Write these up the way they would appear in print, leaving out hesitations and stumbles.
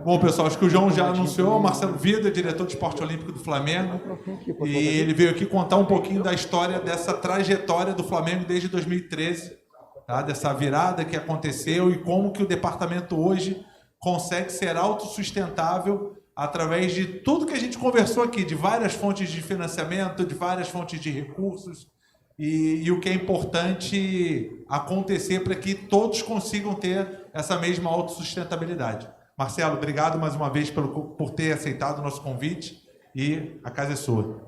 Bom, pessoal, acho que o João já anunciou, o Marcelo Vida, diretor de esporte olímpico do Flamengo, e ele veio aqui contar um pouquinho da história dessa trajetória do Flamengo desde 2013, tá? Dessa virada que aconteceu e como que o departamento hoje consegue ser autossustentável através de tudo que a gente conversou aqui, de várias fontes de financiamento, de várias fontes de recursos, e o que é importante acontecer para que todos consigam ter essa mesma autossustentabilidade. Marcelo, obrigado mais uma vez por ter aceitado o nosso convite e a casa é sua.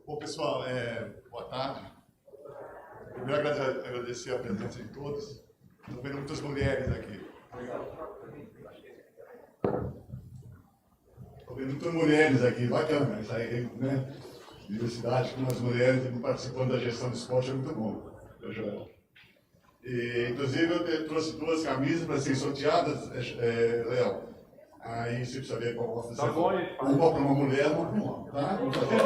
Bom, pessoal, boa tarde. Primeiro, agradecer a presença de todos. Estou vendo muitas mulheres aqui. Estou vendo muitas mulheres aqui, bacana. Isso aí, né? Diversidade com as mulheres participando da gestão do esporte é muito bom. E, inclusive, eu trouxe duas camisas para serem sorteadas, Léo. Aí você precisa ver qual você tá bom, uma para uma mulher, uma para um homem, tá? Vamos fazer bem,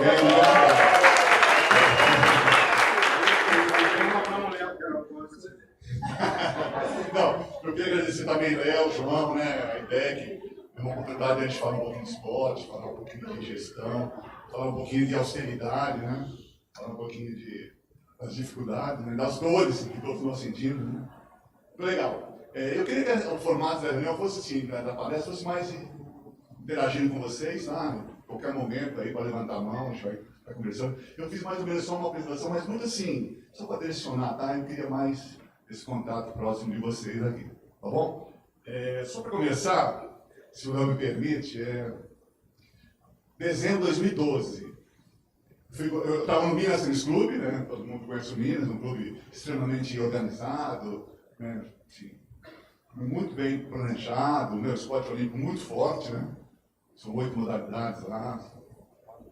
Não, eu queria agradecer também Léo, João, né, a IDEC. É uma oportunidade de a gente falar um pouquinho de esporte, falar um pouquinho de gestão, falar um pouquinho de austeridade, né? Falar um pouquinho das dificuldades, né? Das dores que todos nós sentimos. Né? Muito legal. Eu queria que o formato da reunião fosse assim, da palestra, fosse mais interagindo com vocês, tá? Em qualquer momento aí, para levantar a mão, a gente vai conversando. Eu fiz mais ou menos só uma apresentação, mas muito assim, só para direcionar, tá? Eu queria mais esse contato próximo de vocês aqui, tá bom? Só para começar, se o Léo me permite, dezembro de 2012. Eu estava no Minas Tênis Clube, né? Todo mundo conhece o Minas, um clube extremamente organizado, né? Assim, muito bem planejado, o esporte olímpico muito forte, né? São 8 modalidades lá.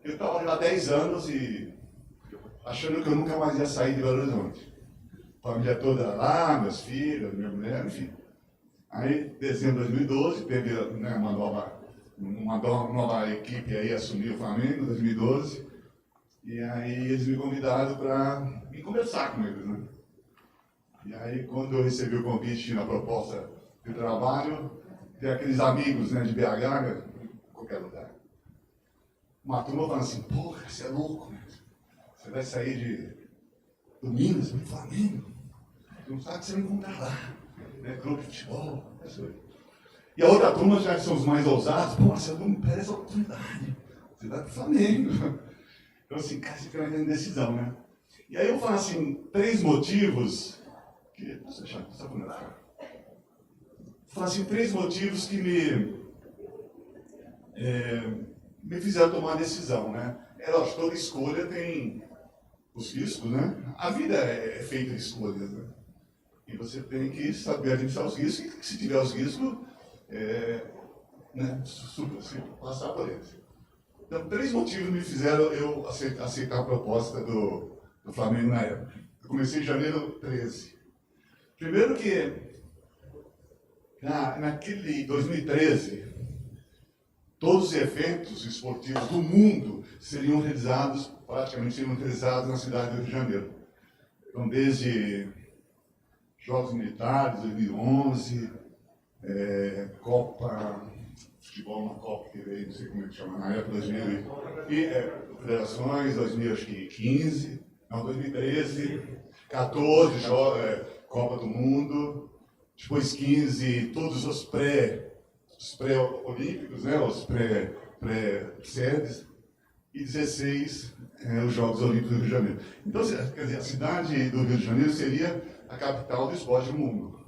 Eu estava lá há 10 anos e achando que eu nunca mais ia sair de Belo Horizonte. Família toda lá, meus filhos, minha mulher, enfim. Aí, dezembro de 2012, teve, né, uma nova equipe aí assumiu o Flamengo em 2012. E aí eles me convidaram para vir conversar com eles, né? E aí, quando eu recebi o convite na proposta de trabalho, tem aqueles amigos, né, de BH, né, em qualquer lugar. Uma turma falando assim, porra, você é louco, né? Você vai sair do Minas, do Flamengo? Não sabe que você não encontra lá, né? Clube de futebol, E a outra turma já são os mais ousados, pô, você não perde essa oportunidade, você vai para o Flamengo. Então, assim, cara, você fica na indecisão, né? E aí eu falo assim, 3 motivos que... Posso deixar? Só para eu falo assim, 3 motivos que me fizeram tomar a decisão, né? Lógico, toda escolha tem os riscos, né? A vida é feita de escolhas, né? E você tem que saber administrar os riscos, e se tiver os riscos, né, passar por eles. Então, 3 motivos me fizeram eu aceitar a proposta do Flamengo na época. Eu comecei em janeiro de 13. Primeiro que, naquele 2013, todos os eventos esportivos do mundo praticamente seriam realizados na cidade do Rio de Janeiro. Então, desde Jogos Militares, 2011, Copa, futebol na Copa que veio, não sei como é que chama, na época, 2000, Federações, 2015, não, 2013, 14, Copa do Mundo, depois 15, todos os pré-olímpicos, né, os pré-sedes, e 16, os Jogos Olímpicos do Rio de Janeiro. Então, quer dizer, a cidade do Rio de Janeiro seria a capital do esporte do mundo.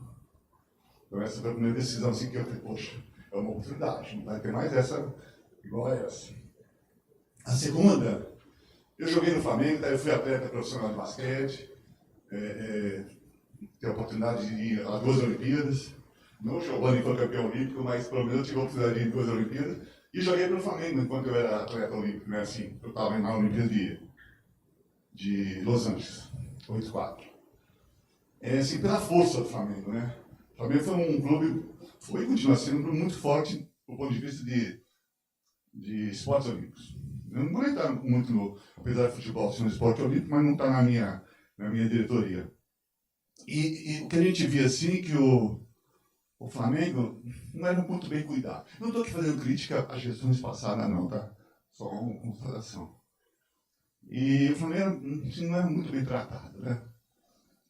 Então, essa foi a primeira decisão assim, que eu falei, poxa, é uma oportunidade, não vai ter mais essa igual a essa. A segunda, eu joguei no Flamengo, eu fui atleta profissional de basquete, tive a oportunidade de ir às 2 Olimpíadas. Não o Giovanni foi campeão olímpico, mas pelo menos eu tive a oportunidade de ir em 2 Olimpíadas. E joguei pelo Flamengo enquanto eu era atleta olímpico, né? Assim, eu estava na Olimpíada de Los Angeles, 84. Assim, pela força do Flamengo, né? O Flamengo foi um clube, foi e continua sendo um clube muito forte do ponto de vista de esportes olímpicos. Eu não vou entrar muito apesar de futebol ser um esporte olímpico, mas não está na minha diretoria. E o que a gente via assim, que o Flamengo não era muito bem cuidado. Não estou aqui fazendo crítica às gestões passadas, não, tá? Só uma constatação. E o Flamengo assim, não era muito bem tratado, né?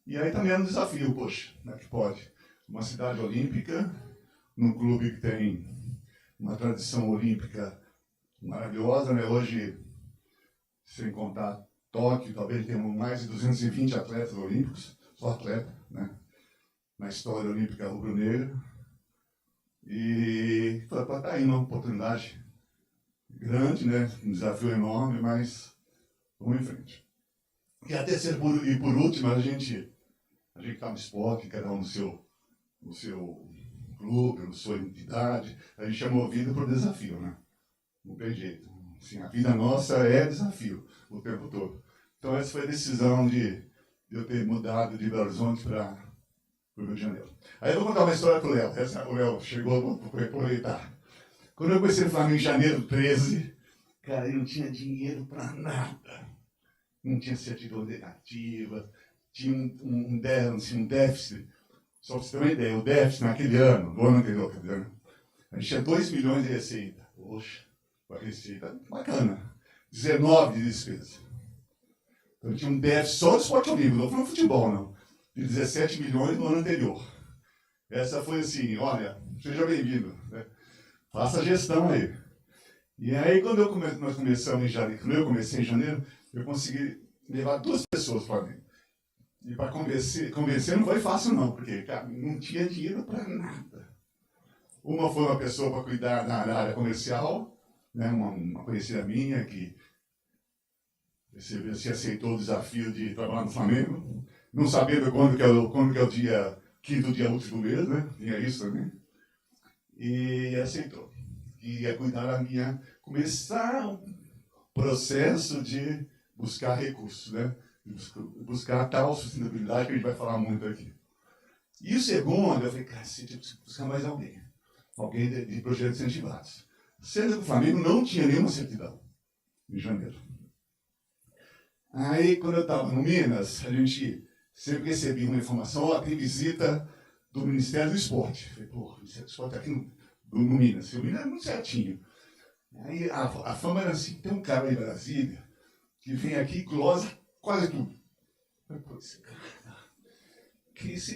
E aí também era um desafio, poxa, como é que pode? Uma cidade olímpica, num clube que tem uma tradição olímpica maravilhosa, né? Hoje, sem contar Tóquio, talvez temos mais de 220 atletas olímpicos, só atleta, né? Na história olímpica rubro-negra. E está aí uma oportunidade grande, né? Um desafio enorme, mas vamos em frente. E a terceira, e por último, a gente está no esporte, cada um no seu clube, na sua entidade, a gente é movido por desafio, né? Não tem jeito. Assim, a vida nossa é desafio o tempo todo. Então essa foi a decisão de eu ter mudado de Belo Horizonte para o Rio de Janeiro. Aí eu vou contar uma história para o Léo. O Léo chegou para aproveitar. Quando eu conheci o Flamengo em janeiro de 13, cara, eu não tinha dinheiro para nada. Não tinha certidão negativa, tinha um déficit. Só para você ter uma ideia, o déficit naquele ano, no ano anterior, a gente tinha 2 milhões de receita. Poxa, a receita bacana. 19 de despesa. Então tinha um déficit só do esporte olímpico, não foi no futebol, não. De 17 milhões no ano anterior. Essa foi assim, olha, seja bem-vindo. Né? Faça a gestão aí. E aí, quando nós começamos em janeiro, quando eu comecei em janeiro, eu consegui levar 2 pessoas para mim. E para convencer não foi fácil não, porque cara, não tinha dinheiro para nada. Uma foi uma pessoa para cuidar na área comercial, né, uma conhecida minha que se aceitou o desafio de trabalhar no Flamengo, não sabendo quando que é o dia, quinto dia útil do mês, né? Tinha isso também. E aceitou. E ia cuidar da minha, começar um processo de buscar recursos, né? Buscar a tal sustentabilidade que a gente vai falar muito aqui. E o segundo, eu falei, cara, você tem que buscar mais alguém. Alguém de projetos incentivados. Sendo que o Flamengo não tinha nenhuma certidão em janeiro. Aí, quando eu estava no Minas, a gente sempre recebia uma informação, ó, tem visita do Ministério do Esporte. Eu falei, pô, o Ministério do Esporte aqui no Minas. O Minas é muito certinho. Aí a fama era assim, tem um cara aí em Brasília que vem aqui e glosa quase tudo. Eu falei, pô, esse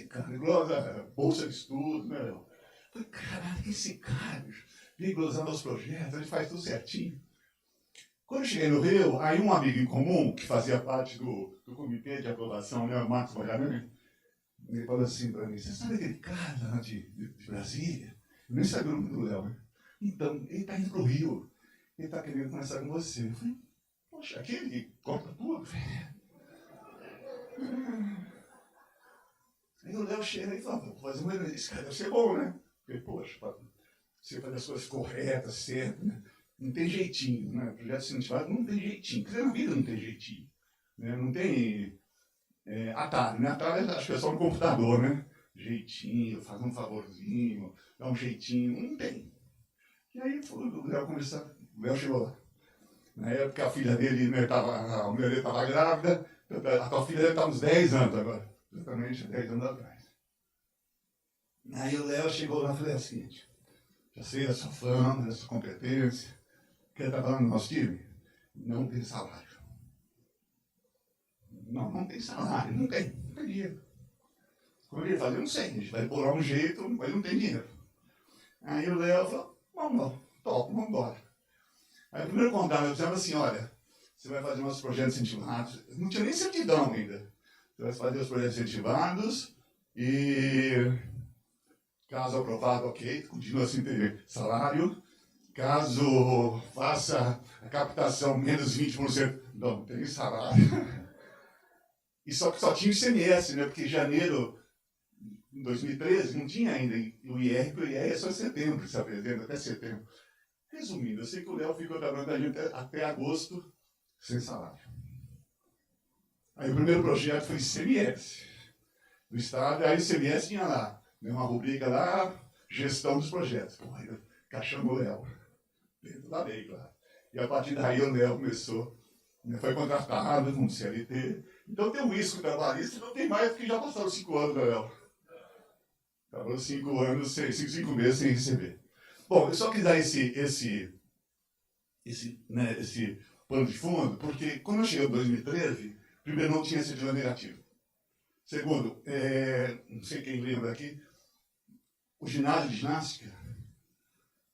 cara, glosa bolsa de estudo, né? Eu falei, caralho, esse cara vem glosando os projetos, a gente faz tudo certinho. Quando eu cheguei no Rio, aí um amigo em comum, que fazia parte do comitê de aprovação, né, o Marcos Magalhães, ele falou assim para mim, você sabe aquele cara lá de Brasília? Eu nem sabia o nome do Léo, né? Então, ele está indo para o Rio, ele está querendo conversar com você. Eu falei, poxa, aquele que compra tudo? Aí o Léo chega e fala, vou fazer uma esse cara deve ser bom, né? Eu falei, poxa, você faz as coisas corretas, certo, né? Não tem jeitinho, né? Projeto científico não tem jeitinho. Porque na vida não tem jeitinho. Né? Não tem atalho, né? Atalho acho que é só no computador, né? Jeitinho, fazer um favorzinho, dar um jeitinho. Não tem. E aí o Léo começou, o Léo chegou lá. Na época a filha dele, né, a mulher dele estava grávida, a tua filha dele está uns 10 anos agora. Exatamente 10 anos atrás. Aí o Léo chegou lá e falou o seguinte, já sei da sua fama, da sua competência, quer trabalhar no nosso time? Não tem salário. Não tem salário, não tem dinheiro. Como ele fazer? Não sei, a gente vai bolar um jeito, mas não tem dinheiro. Aí o Léo falou, vamos embora. Aí o primeiro contato eu dizia assim, olha, você vai fazer nossos projetos incentivados, não tinha nem certidão ainda. Você vai fazer os projetos incentivados e, caso aprovado, ok, continua sem ter salário. Caso faça a captação menos 20%, não tem salário. E só que só tinha o ICMS, né? Porque em janeiro de 2013 não tinha ainda o IR, porque o IR é só em setembro, se apresenta, até setembro. Resumindo, eu sei que o Léo ficou trabalhando com a gente até agosto sem salário. Aí o primeiro projeto foi ICMS do Estado, aí o ICMS tinha lá, né, uma rubrica lá, gestão dos projetos. Pô, aí caixamos o Léo, dentro da lei, claro. E a partir daí o Léo começou, né, foi contratado como CLT, Então tem um risco trabalhista e não tem mais, porque já passaram 5 anos, Gabriel. Trabalhou 5 anos, 5 meses sem receber. Bom, eu só quis dar esse pano de fundo, porque quando eu cheguei em 2013, primeiro não tinha certidão negativa. Segundo, não sei quem lembra aqui, o ginásio de ginástica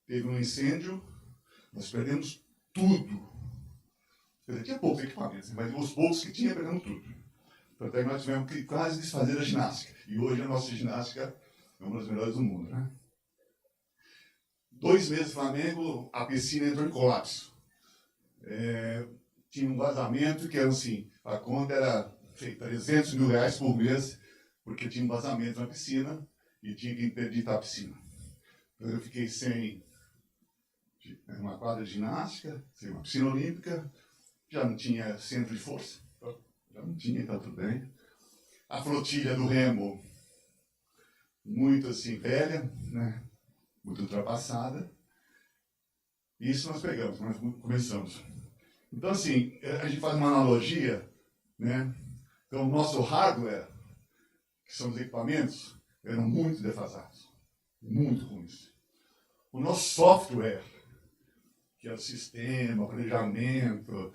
teve um incêndio, nós perdemos tudo. Quer dizer, tinha poucos equipamentos, mas os poucos que tinha, perdemos tudo. Tanto é que nós tivemos que quase desfazer a ginástica. E hoje a nossa ginástica é uma das melhores do mundo, né? 2 meses Flamengo, a piscina entrou em colapso. Tinha um vazamento que era assim, a conta era R$300 mil por mês, porque tinha um vazamento na piscina e tinha que interditar a piscina. Então eu fiquei sem uma quadra de ginástica, sem uma piscina olímpica, já não tinha centro de força, já não tinha, está tudo bem. A flotilha do remo, muito assim, velha, né? Muito ultrapassada. Isso nós pegamos, nós começamos. Então, assim, a gente faz uma analogia, né? Então, o nosso hardware, que são os equipamentos, eram muito defasados, muito ruins. O nosso software, que é o sistema, planejamento,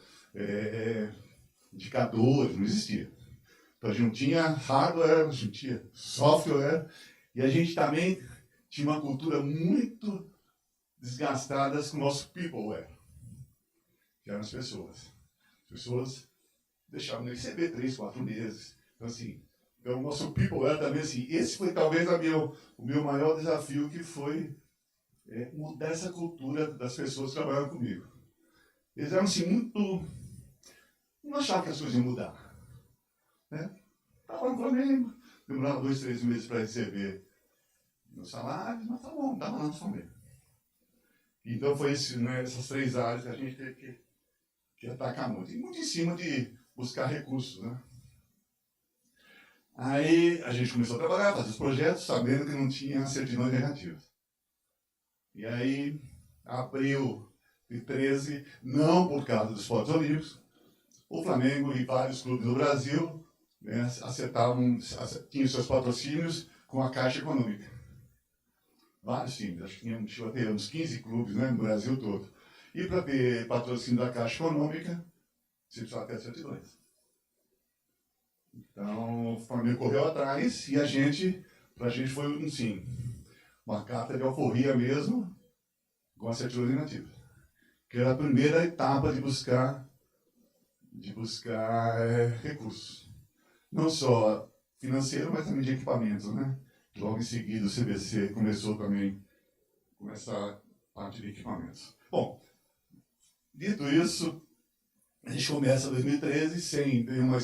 indicadores, não existia. Então, a gente não tinha hardware, a gente tinha software, e a gente também tinha uma cultura muito desgastada com o nosso peopleware, que eram as pessoas. As pessoas deixavam de receber 3, 4 meses. Então, assim, o nosso peopleware também, assim, esse foi talvez o meu maior desafio, que foi mudar essa cultura das pessoas trabalhando comigo. Eles eram, assim, muito... não achavam que as coisas iam mudar. Né? Estava no Flamengo, demorava 2, 3 meses para receber meus salários, mas tá bom, estava lá no Flamengo. Então foi essas 3 áreas que a gente teve que atacar muito. E muito em cima de buscar recursos, né? Aí a gente começou a trabalhar, fazer os projetos, sabendo que não tinha certidões negativas. E aí, abril de 13, não por causa dos Jogos Olímpicos, o Flamengo e vários clubes do Brasil, né, tinham seus patrocínios com a Caixa Econômica. Vários times, acho que chegou a ter uns 15 clubes, né, no Brasil todo. E para ter patrocínio da Caixa Econômica, você precisava ter certidões. Então, o Flamengo correu atrás e para a gente foi, sim, uma carta de alforria mesmo, com a certidão negativa. Que era a primeira etapa de buscar recursos. Não só financeiro, mas também de equipamentos, né? Logo em seguida, o CBC começou também com essa parte de equipamentos. Bom, dito isso, a gente começa 2013 sem nenhuma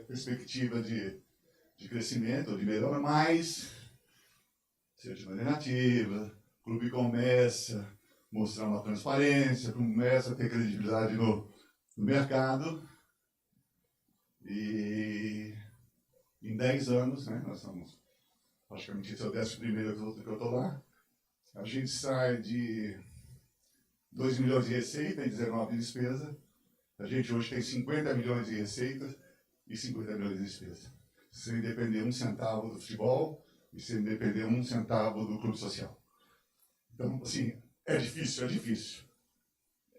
perspectiva de crescimento, de melhora, mas certidão negativa, o clube começa a mostrar uma transparência, começa a ter credibilidade no mercado, e em 10 anos, né, nós estamos, praticamente esse é o 11º que eu estou lá, a gente sai de 2 milhões de receita e 19 de despesa. A gente hoje tem 50 milhões de receitas e 50 milhões de despesa, sem depender 1 centavo do futebol e sem depender 1 centavo do clube social. Então, assim, é difícil.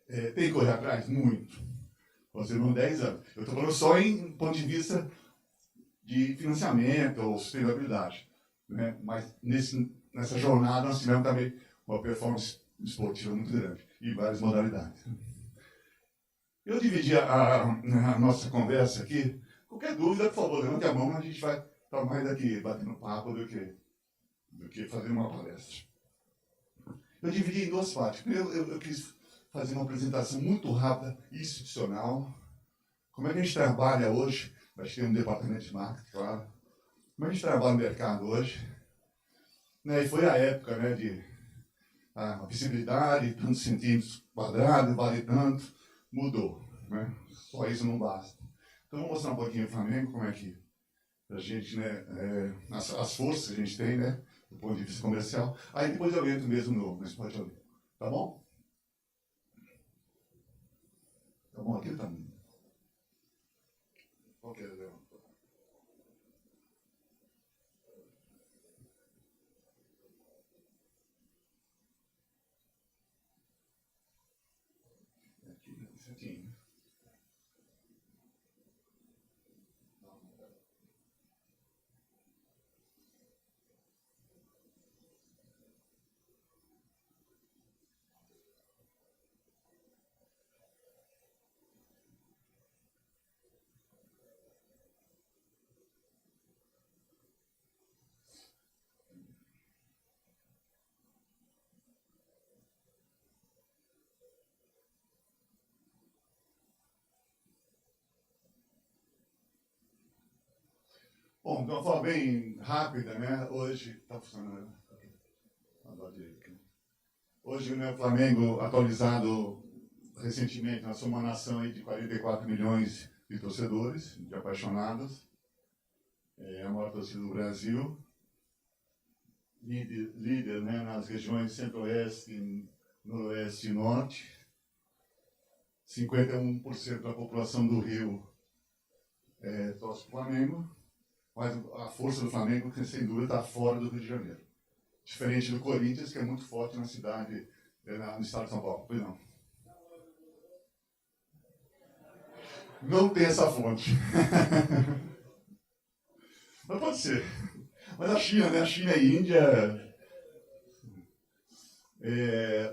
Tem que correr atrás? Muito. Você não 10 anos. Eu estou falando só em ponto de vista de financiamento ou sustentabilidade. Né? Mas nessa jornada nós tivemos também uma performance esportiva muito grande e várias modalidades. Eu dividi a nossa conversa aqui. Qualquer dúvida, por favor, levante a mão, a gente vai estar mais aqui batendo papo do que fazer uma palestra. Eu dividi em 2 partes. Primeiro, eu quis fazer uma apresentação muito rápida, institucional. Como é que a gente trabalha hoje? A gente tem um departamento de marketing, claro. Como é que a gente trabalha no mercado hoje? Né, e foi a época, né, de a visibilidade, tantos centímetros quadrados, vale tanto, mudou. Né? Só isso não basta. Então, vou mostrar um pouquinho o Flamengo, como é que a gente, né, as forças que a gente tem, né, do ponto de vista comercial. Aí depois eu entro mesmo no esporte olímpico. Tá bom? Tá bom aqui? Tá bom. qualquer. Aqui, isso aqui. Bom, de uma forma bem rápida, né? Hoje está funcionando. Hoje, né, o Flamengo, atualizado recentemente, nós somos uma nação aí de 44 milhões de torcedores, de apaixonados. É a maior torcida do Brasil. Líder, né, nas regiões Centro-Oeste, Noroeste e Norte. 51% da população do Rio torce para o Flamengo. Mas a força do Flamengo, sem dúvida, está fora do Rio de Janeiro. Diferente do Corinthians, que é muito forte na cidade, no estado de São Paulo. Pois não. Não tem essa fonte. Mas pode ser. Mas a China, né? A China e a Índia,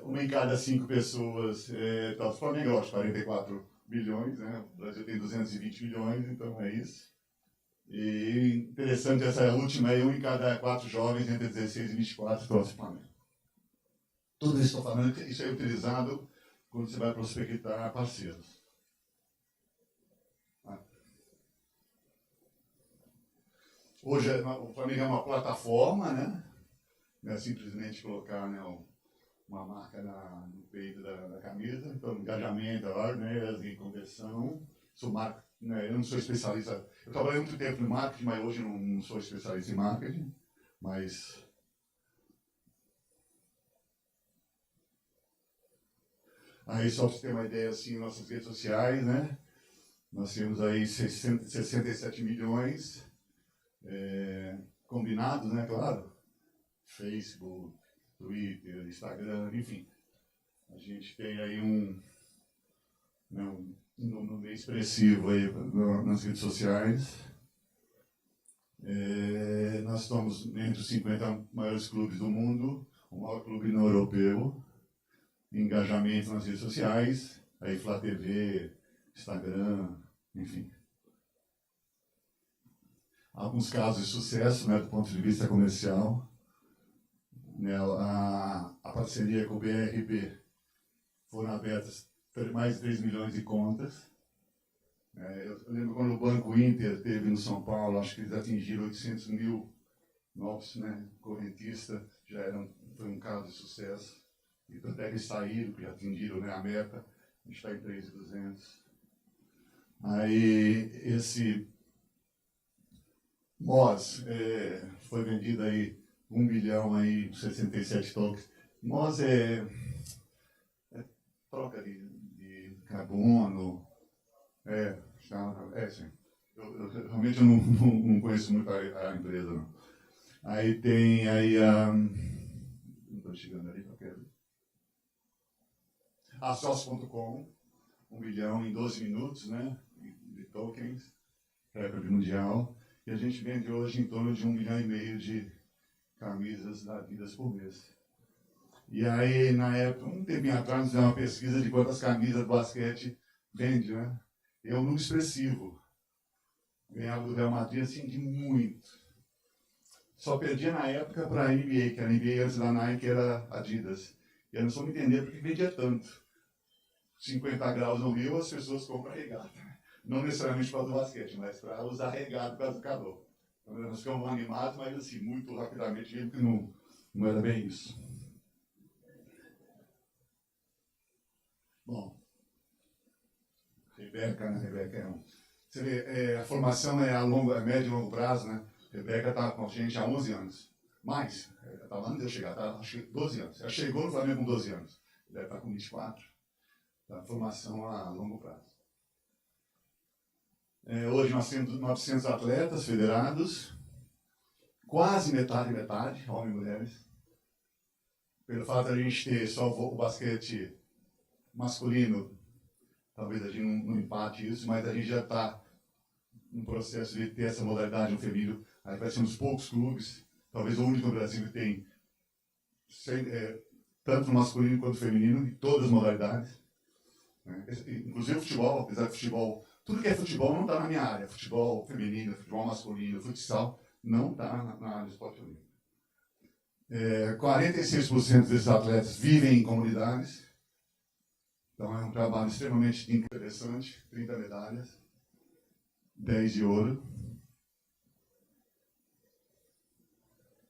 uma em cada 5 pessoas torce o Flamengo, eu acho, 44 bilhões, né? O Brasil tem 220 milhões, então é isso. E interessante essa última aí, 1 em cada 4 jovens entre 16 e 24 torce o Flamengo. Tudo isso que estou falando, isso é utilizado quando você vai prospectar parceiros. Hoje o Flamengo é uma plataforma, né? Não é simplesmente colocar, né, uma marca no peito da camisa. Então, engajamento, awareness e conversão. Sou marca, né, eu não sou especialista. Eu trabalhei muito tempo no marketing, mas hoje não sou especialista em marketing. Mas aí, só para você ter uma ideia, assim, nossas redes sociais, né? Nós temos aí 67 milhões combinados, né? Claro. Facebook, Twitter, Instagram, enfim. A gente tem aí um número bem expressivo aí nas redes sociais. Nós estamos entre os 50 maiores clubes do mundo, o maior clube no europeu, engajamento nas redes sociais, aí Flá TV, Instagram, enfim. Alguns casos de sucesso, né, do ponto de vista comercial. Né, a parceria com o BRB foram abertas mais de 3 milhões de contas. Eu lembro quando o Banco Inter teve no São Paulo, acho que eles atingiram 800 mil novos, né, correntistas, foi um caso de sucesso. E tanto é que eles saíram, que atingiram, né, a meta, a gente está em 3.200. Aí esse MOS foi vendido aí 1 bilhão aí, 67 tokens. MOS é troca de carbono, sim. Eu realmente não conheço muito a empresa, não. Aí tem aí não estou chegando ali, a Sócio.com, 1 bilhão em 12 minutos, né, de tokens, recorde mundial, e a gente vende hoje em torno de 1,5 milhão de camisas da Adidas por mês. E aí, na época, um tempinho atrás, nós fizemos uma pesquisa de quantas camisas do basquete vende, né? E é um número expressivo. Ganhava do Real Madrid, assim, de muito. Só perdia na época para a NBA, que a NBA antes da Nike era Adidas. E eu não soube entender porque vendia tanto. 50 graus no Rio, as pessoas compram regata. Não necessariamente para o basquete, mas para usar regata por causa do calor. Então, nós ficamos animados, mas assim, muito rapidamente, vimos que não era bem isso. Bom, Rebeca, né? Rebeca você vê, a formação é a médio e longo prazo, né? Rebeca está com a gente há 11 anos. Mais, estava antes de eu chegar, acho que 12 anos. Ela chegou no Flamengo com 12 anos. Deve estar com 24. Tá, formação a longo prazo. Hoje nós temos 900 atletas federados, quase metade, homens e mulheres. Pelo fato de a gente ter só o basquete masculino, talvez a gente não empate isso, mas a gente já está no processo de ter essa modalidade no feminino. Aí vai ser uns poucos clubes, talvez o único no Brasil que tem tanto no masculino quanto no feminino, em todas as modalidades. Inclusive o futebol, apesar de futebol, tudo que é futebol não está na minha área. Futebol feminino, futebol masculino, futsal, não está na área do esporte olímpico. 46% desses atletas vivem em comunidades. Então é um trabalho extremamente interessante, 30 medalhas, 10 de ouro.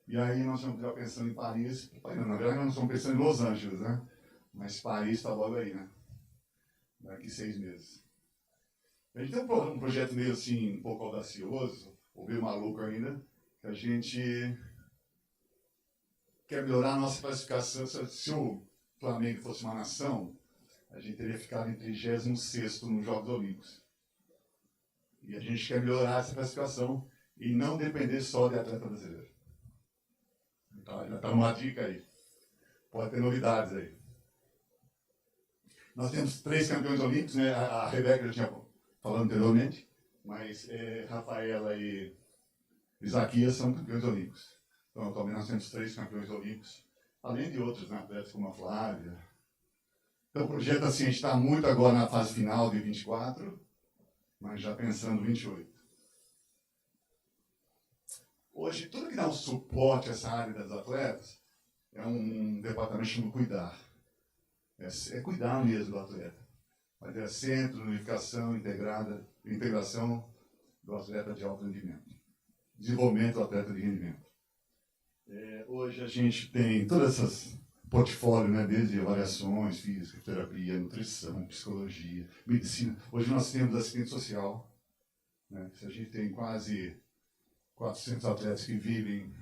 E aí nós estamos já pensando em Paris. Na verdade nós estamos pensando em Los Angeles, né? Mas Paris está logo aí, né? Daqui 6 meses. A gente tem um projeto meio assim, um pouco audacioso, ou meio maluco ainda, que a gente quer melhorar a nossa classificação. Se o Flamengo fosse uma nação, a gente teria ficado em 36º nos Jogos Olímpicos. E a gente quer melhorar essa classificação e não depender só de atleta brasileiro. Então, já está uma dica aí. Pode ter novidades aí. Nós temos 3 campeões olímpicos, né? A Rebeca já tinha falado anteriormente, mas Rafaela e Isaquias são campeões olímpicos. Então, também nós temos 3 campeões olímpicos, além de outros, né, atletas como a Flávia. Então, o projeto assim, a gente está muito agora na fase final de 24, mas já pensando em 28. Hoje, tudo que dá um suporte a essa área das atletas é um departamento chamado Cuidar. É cuidar mesmo do atleta. Vai ter centro, unificação, integração do atleta de alto rendimento. Desenvolvimento do atleta de rendimento. Hoje a gente tem todas essas portfólios, né, desde avaliações, física, terapia, nutrição, psicologia, medicina. Hoje nós temos assistente social. Né? Se a gente tem quase 400 atletas que vivem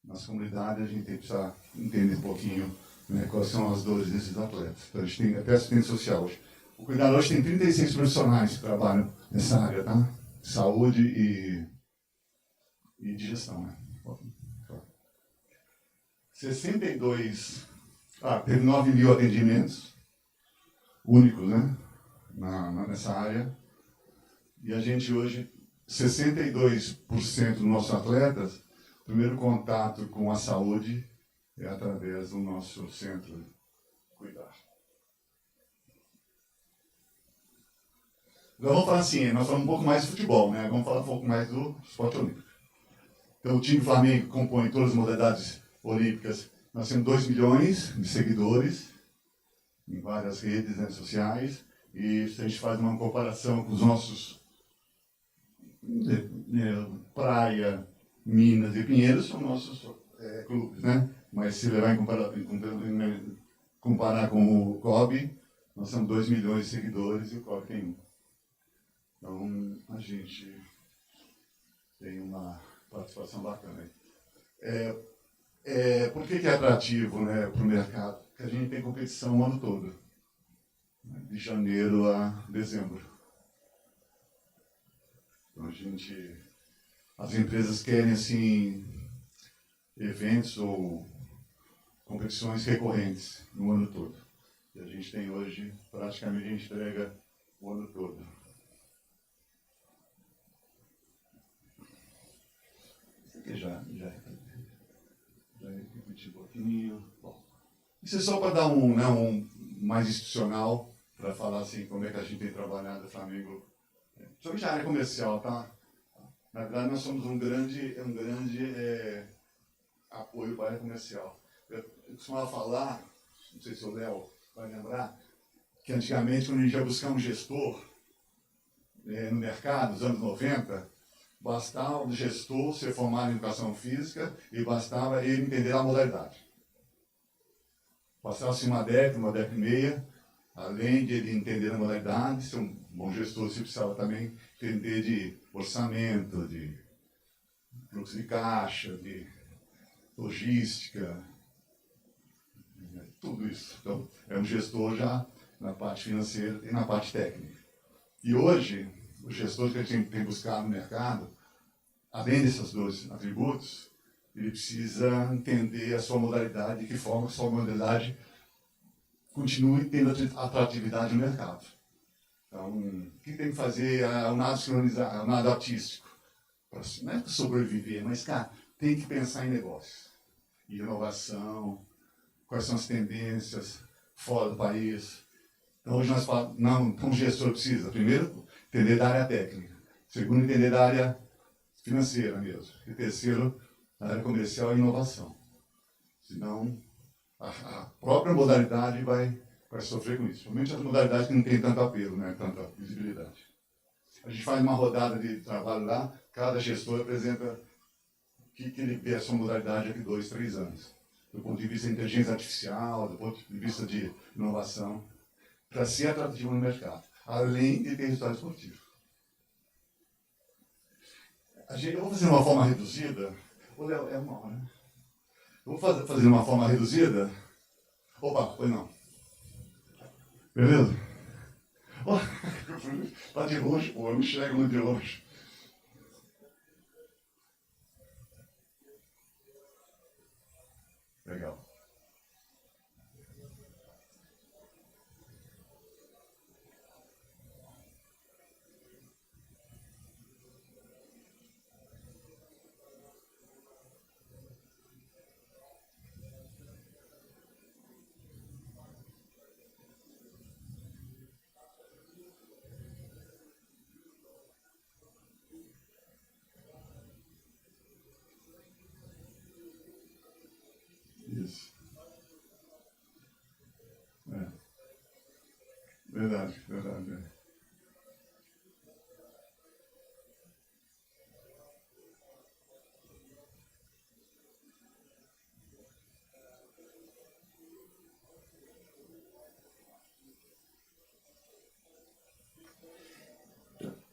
nas comunidades, a gente precisa entender um pouquinho, né, quais são as dores desses atletas. Então a gente tem até assistente social hoje. O Cuidar hoje tem 36 profissionais que trabalham nessa área, tá? Saúde e de gestão, né? 62, teve 9 mil atendimentos únicos, né, nessa área. E a gente hoje, 62% dos nossos atletas, o primeiro contato com a saúde é através do nosso centro Cuidar. Agora vamos falar assim, nós falamos um pouco mais de futebol, né? Vamos falar um pouco mais do esporte olímpico. Então o time Flamengo compõe todas as modalidades olímpicas. Nós temos 2 milhões de seguidores em várias redes, né, sociais. E se a gente faz uma comparação com os nossos Praia, Minas e Pinheiros, são nossos clubes, né? Mas se levar comparar com o COB, nós temos 2 milhões de seguidores e o COB tem 1. Então a gente tem uma participação bacana aí. Por que é atrativo, né, para o mercado? Porque a gente tem competição o ano todo, né, de janeiro a dezembro. Então as empresas querem assim eventos ou competições recorrentes no ano todo. E a gente tem hoje, praticamente a gente entrega o ano todo. Isso aqui já repetir um pouquinho. Bom, isso é só para dar um mais institucional, para falar assim como é que a gente tem trabalhado o Flamengo, principalmente a área comercial, tá? Na verdade, nós somos um grande apoio para a área comercial. Eu costumava falar, não sei se o Léo vai lembrar, que antigamente, quando a gente ia buscar um gestor no mercado, nos anos 90, bastava o gestor ser formado em educação física e bastava ele entender a modalidade. Passava-se uma década e meia, além de ele entender a modalidade, ser um bom gestor, você precisava também entender de orçamento, de fluxo de caixa, de logística, tudo isso. Então, é um gestor já na parte financeira e na parte técnica. E hoje, o gestor que a gente tem buscado no mercado, além desses dois atributos, ele precisa entender a sua modalidade, de que forma a sua modalidade continue tendo atratividade no mercado. Então, o que tem que fazer é o nado sincronizado, o nado artístico? Não é para sobreviver, mas, cara, tem que pensar em negócio, em inovação, quais são as tendências fora do país. Então, hoje nós falamos, não, como gestor precisa, primeiro, entender da área técnica. Segundo, entender da área financeira mesmo. E terceiro, da área comercial e inovação. Senão, a própria modalidade vai sofrer com isso. Principalmente as modalidades que não têm tanto apelo, né, tanta visibilidade. A gente faz uma rodada de trabalho lá, cada gestor apresenta o que ele vê a sua modalidade daqui 2, 3 anos. Do ponto de vista de inteligência artificial, do ponto de vista de inovação, para ser atrativo no mercado, além de ter resultado esportivo. Eu vou fazer de uma forma reduzida. Ô, Léo, é uma hora, né? Eu vou fazer de uma forma reduzida. Opa, foi não. Beleza? Está de longe, pô, eu não enxergo muito de longe. Legal. Isso. É. Verdade, verdade. É.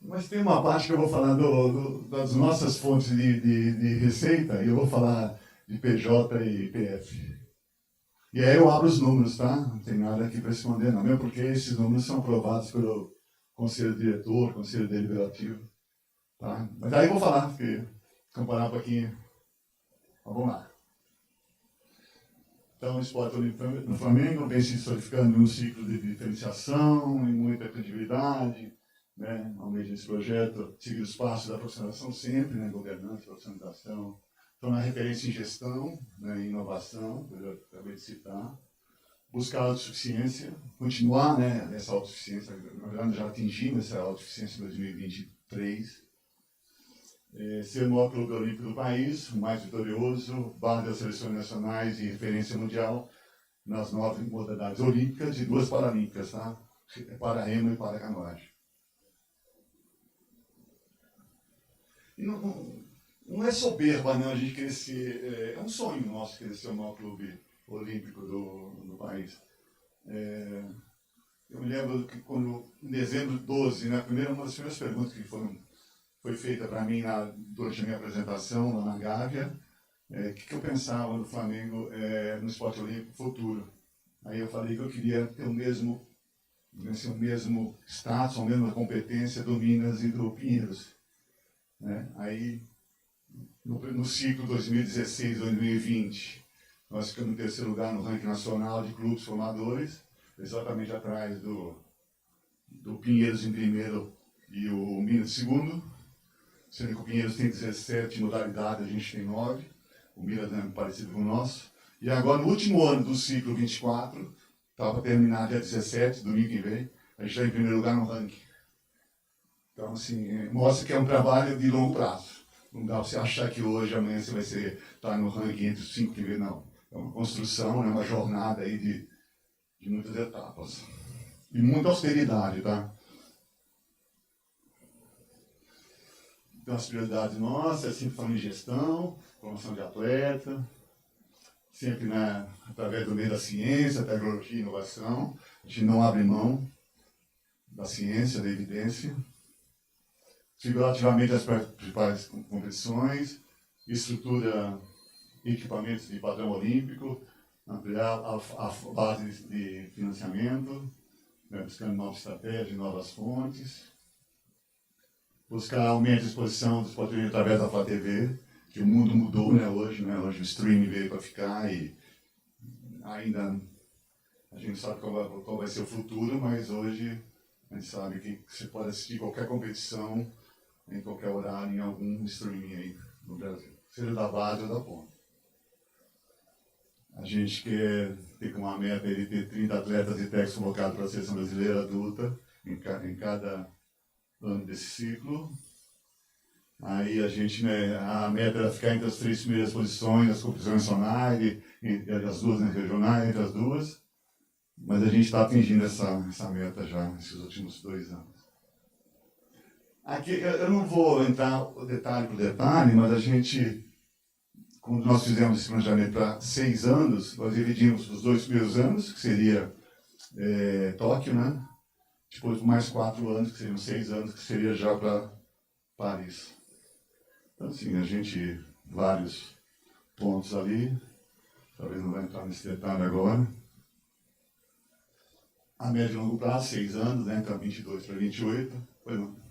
Mas tem uma parte que eu vou falar das nossas fontes de receita, e eu vou falar de PJ e PF. E aí eu abro os números, tá? Não tem nada aqui para responder, não. Mesmo porque esses números são aprovados pelo Conselho Diretor, Conselho Deliberativo. Tá? Mas aí eu vou falar, porque comparar um pouquinho. Então, vamos lá. Então, o esporte olímpico no Flamengo vem se solidificando num ciclo de diferenciação e muita credibilidade. Né? Ao meio desse projeto, seguir os passos da aproximação sempre, né? Governança, profissionalização. Então, na referência em gestão, né? Em inovação, que eu acabei de citar. Buscar a autossuficiência, continuar, né? Essa autossuficiência, na verdade já atingimos essa autossuficiência em 2023. Ser o maior clube olímpico do país, o mais vitorioso, base das seleções nacionais e referência mundial nas 9 modalidades olímpicas e 2 paralímpicas, tá? Para-remo e para-canoagem. E não é soberba, não, a gente crescer. É um sonho nosso crescer o maior clube olímpico do país. Eu me lembro que quando, em dezembro de 12, né, uma das primeiras perguntas que foi feita para mim durante a minha apresentação lá na Gávea, o que eu pensava do Flamengo no esporte olímpico futuro. Aí eu falei que eu queria ter o mesmo status, a mesma competência do Minas e do Pinheiros. Né? Aí, no ciclo 2016-2020, nós ficamos em terceiro lugar no ranking nacional de clubes formadores, exatamente atrás do Pinheiros em primeiro e o Minas em segundo. Sendo que o Pinheiros tem 17 modalidades, a gente tem 9. O Minas é parecido com o nosso. E agora, no último ano do ciclo 24, está para terminar dia 17, domingo que vem, a gente está em primeiro lugar no ranking. Então, assim, mostra que é um trabalho de longo prazo. Não dá para você achar que hoje, amanhã, você vai estar no ranking entre os 5 primeiros, não. É uma construção, é uma jornada aí de muitas etapas. E muita austeridade, tá? Então, as prioridades nossas, sempre falando em gestão, formação de atleta, sempre através do meio da ciência, tecnologia e inovação. A gente não abre mão da ciência, da evidência. Segurar ativamente as principais competições, estrutura equipamentos de padrão olímpico, ampliar a base de financiamento, né, buscando novas estratégias, novas fontes. buscar aumentar a exposição dos esportes através da Flá TV, que o mundo mudou, né, hoje, né? Hoje o streaming veio para ficar e ainda a gente sabe qual vai ser o futuro, mas hoje a gente sabe que você pode assistir qualquer competição em qualquer horário, em algum streaming aí no Brasil, seja da base ou da ponta. A gente quer ter como uma meta de ter 30 atletas e técnicos convocados para a seleção brasileira adulta em cada ano desse ciclo. Aí a gente, né, a meta era ficar entre as 3 primeiras posições das competições nacionais e as duas, né, regionais, entre as duas. Mas a gente está atingindo essa meta já nesses últimos 2 anos. Aqui eu não vou entrar detalhe por detalhe, mas a gente, quando nós fizemos esse planejamento para 6 anos, nós dividimos os 2 primeiros anos, que seria Tóquio, né? Depois mais 4 anos, que seriam 6 anos, que seria já para Paris. Então, assim, a gente, vários pontos ali, talvez não vai entrar nesse detalhe agora. A médio e longo prazo, 6 anos, né? Então 22 para 28. Foi não.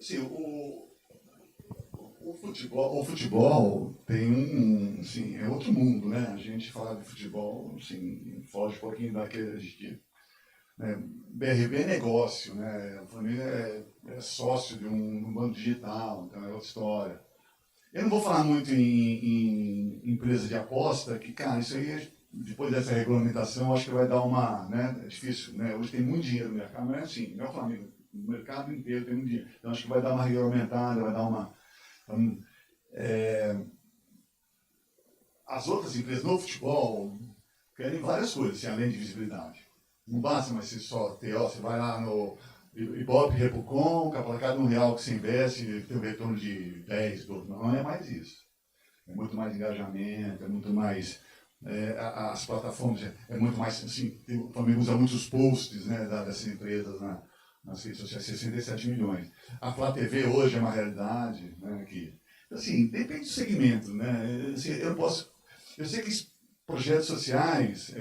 Assim, o futebol tem assim, é outro mundo, né? A gente fala de futebol, assim, foge um pouquinho daquele que, né? BRB é negócio, né? O Flamengo é sócio de um banco digital, então é outra história. Eu não vou falar muito em empresa de aposta, que, cara, isso aí, depois dessa regulamentação, acho que vai dar uma, né? É difícil, né? Hoje tem muito dinheiro no mercado, mas é assim, não é o Flamengo, no mercado inteiro tem muito dinheiro. Então acho que vai dar uma regulamentada, vai dar uma... As outras empresas no futebol querem várias coisas, assim, além de visibilidade. Não basta mais ser só ter, ó, você vai lá no Ibope, Repucon, para cada R$1 que você investe, tem um retorno de 10, 12, não é mais isso. É muito mais engajamento, é muito mais... as plataformas, é muito mais, assim, o Flamengo usa muitos posts, né, dessas empresas, né, nas redes sociais, 67 milhões. A Flá TV hoje é uma realidade, né, que, assim, depende do segmento, né? Assim, eu sei que projetos sociais,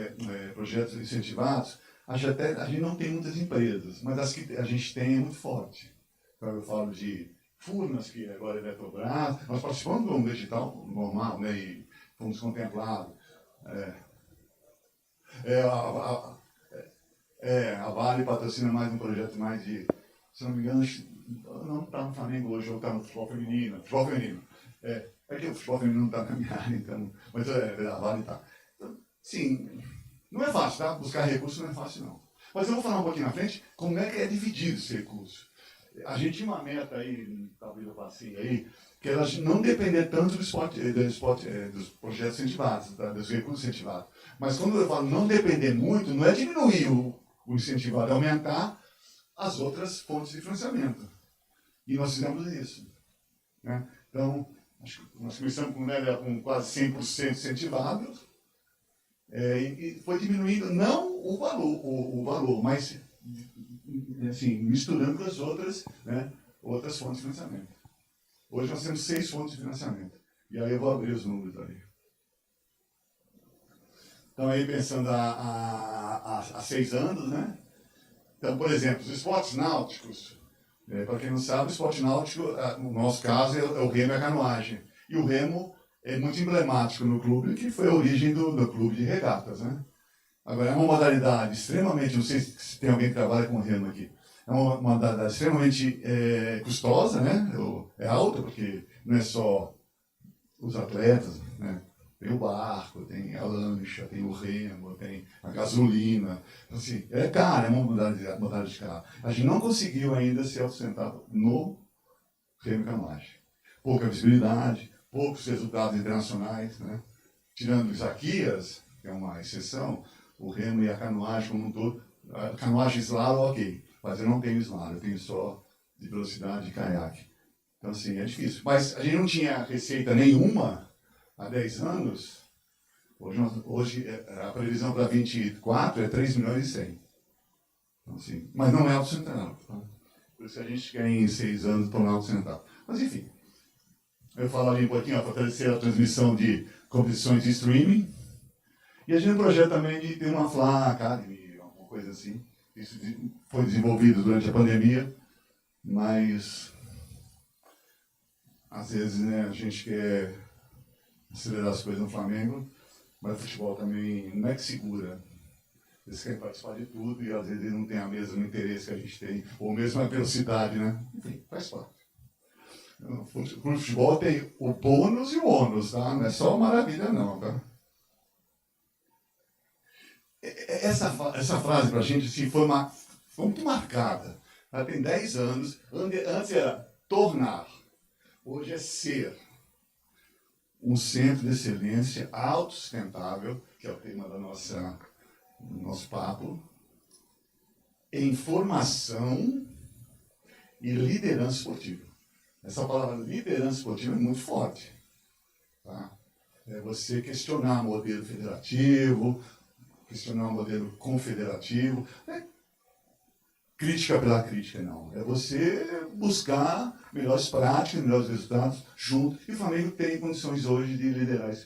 projetos incentivados, a gente não tem muitas empresas, mas as que a gente tem é muito forte. Então, eu falo de Furnas, que agora é Eletrobras, nós participamos do digital normal, né, e fomos contemplados. A Vale patrocina mais um projeto mais de, se não me engano, não está no Flamengo hoje, ou está no futebol feminino. Futebol feminino. É que o futebol feminino não está na minha área, então, mas a Vale está. Então, sim, não é fácil, tá? Buscar recursos não é fácil, não. Mas eu vou falar um pouquinho na frente como é que é dividido esse recurso. A gente tinha uma meta aí, talvez eu passei aí, que era não depender tanto dos projetos incentivados, tá? Dos recursos incentivados. Mas quando eu falo não depender muito, não é diminuir o incentivado, é aumentar as outras fontes de financiamento. E nós fizemos isso. Né? Então, acho que nós começamos com quase 100% incentivado, e foi diminuindo, não o valor, mas assim, misturando com as outras, né, outras fontes de financiamento. Hoje nós temos 6 fontes de financiamento. E aí eu vou abrir os números aí. Então, aí pensando há 6 anos, né? Então, por exemplo, os esportes náuticos, para quem não sabe, o esporte náutico, no nosso caso, é o remo e a canoagem. E o remo é muito emblemático no clube, que foi a origem do clube de regatas, né? Agora, é uma modalidade extremamente, não sei se tem alguém que trabalha com remo aqui, é uma modalidade extremamente custosa, né? É alta, porque não é só os atletas, né? Tem o barco, tem a lancha, tem o remo, tem a gasolina. Assim, é caro, é uma modalidade cara. A gente não conseguiu ainda se autossustentar no remo e canoagem. Pouca visibilidade, poucos resultados internacionais, né? Tirando Isaquias, que é uma exceção, o remo e a canoagem como um todo. A canoagem slalom, ok, mas eu não tenho slalom, eu tenho só de velocidade e caiaque. Então, assim, é difícil. Mas a gente não tinha receita nenhuma há 10 anos. Hoje a previsão para 24 é 3 milhões e 100. Então, assim, mas não é autossustentável. Tá? Por isso que a gente quer em 6 anos tornar autossustentável. Mas, enfim, eu falo ali um pouquinho, fortalecer a transmissão de competições de streaming. E a gente tem um projeto também de ter uma Flá Academy, alguma coisa assim. Isso foi desenvolvido durante a pandemia, mas às vezes, né, a gente quer acelerar as coisas no Flamengo, mas o futebol também não é que segura. Eles querem participar de tudo e às vezes eles não têm o mesmo interesse que a gente tem, ou mesmo a velocidade, né? Enfim, faz parte. O futebol tem o bônus e o ônus, tá? Não é só maravilha, não, tá? Essa frase para a gente assim, foi muito marcada. Ela tem 10 anos. Antes era tornar. Hoje é ser. Um centro de excelência autossustentável, que é o tema do nosso papo, em formação e liderança esportiva. Essa palavra liderança esportiva é muito forte. Tá? É você questionar o modelo federativo, questionar o modelo confederativo. Crítica pela crítica, não. É você buscar melhores práticas, melhores resultados junto. E o Flamengo tem condições hoje de liderar esse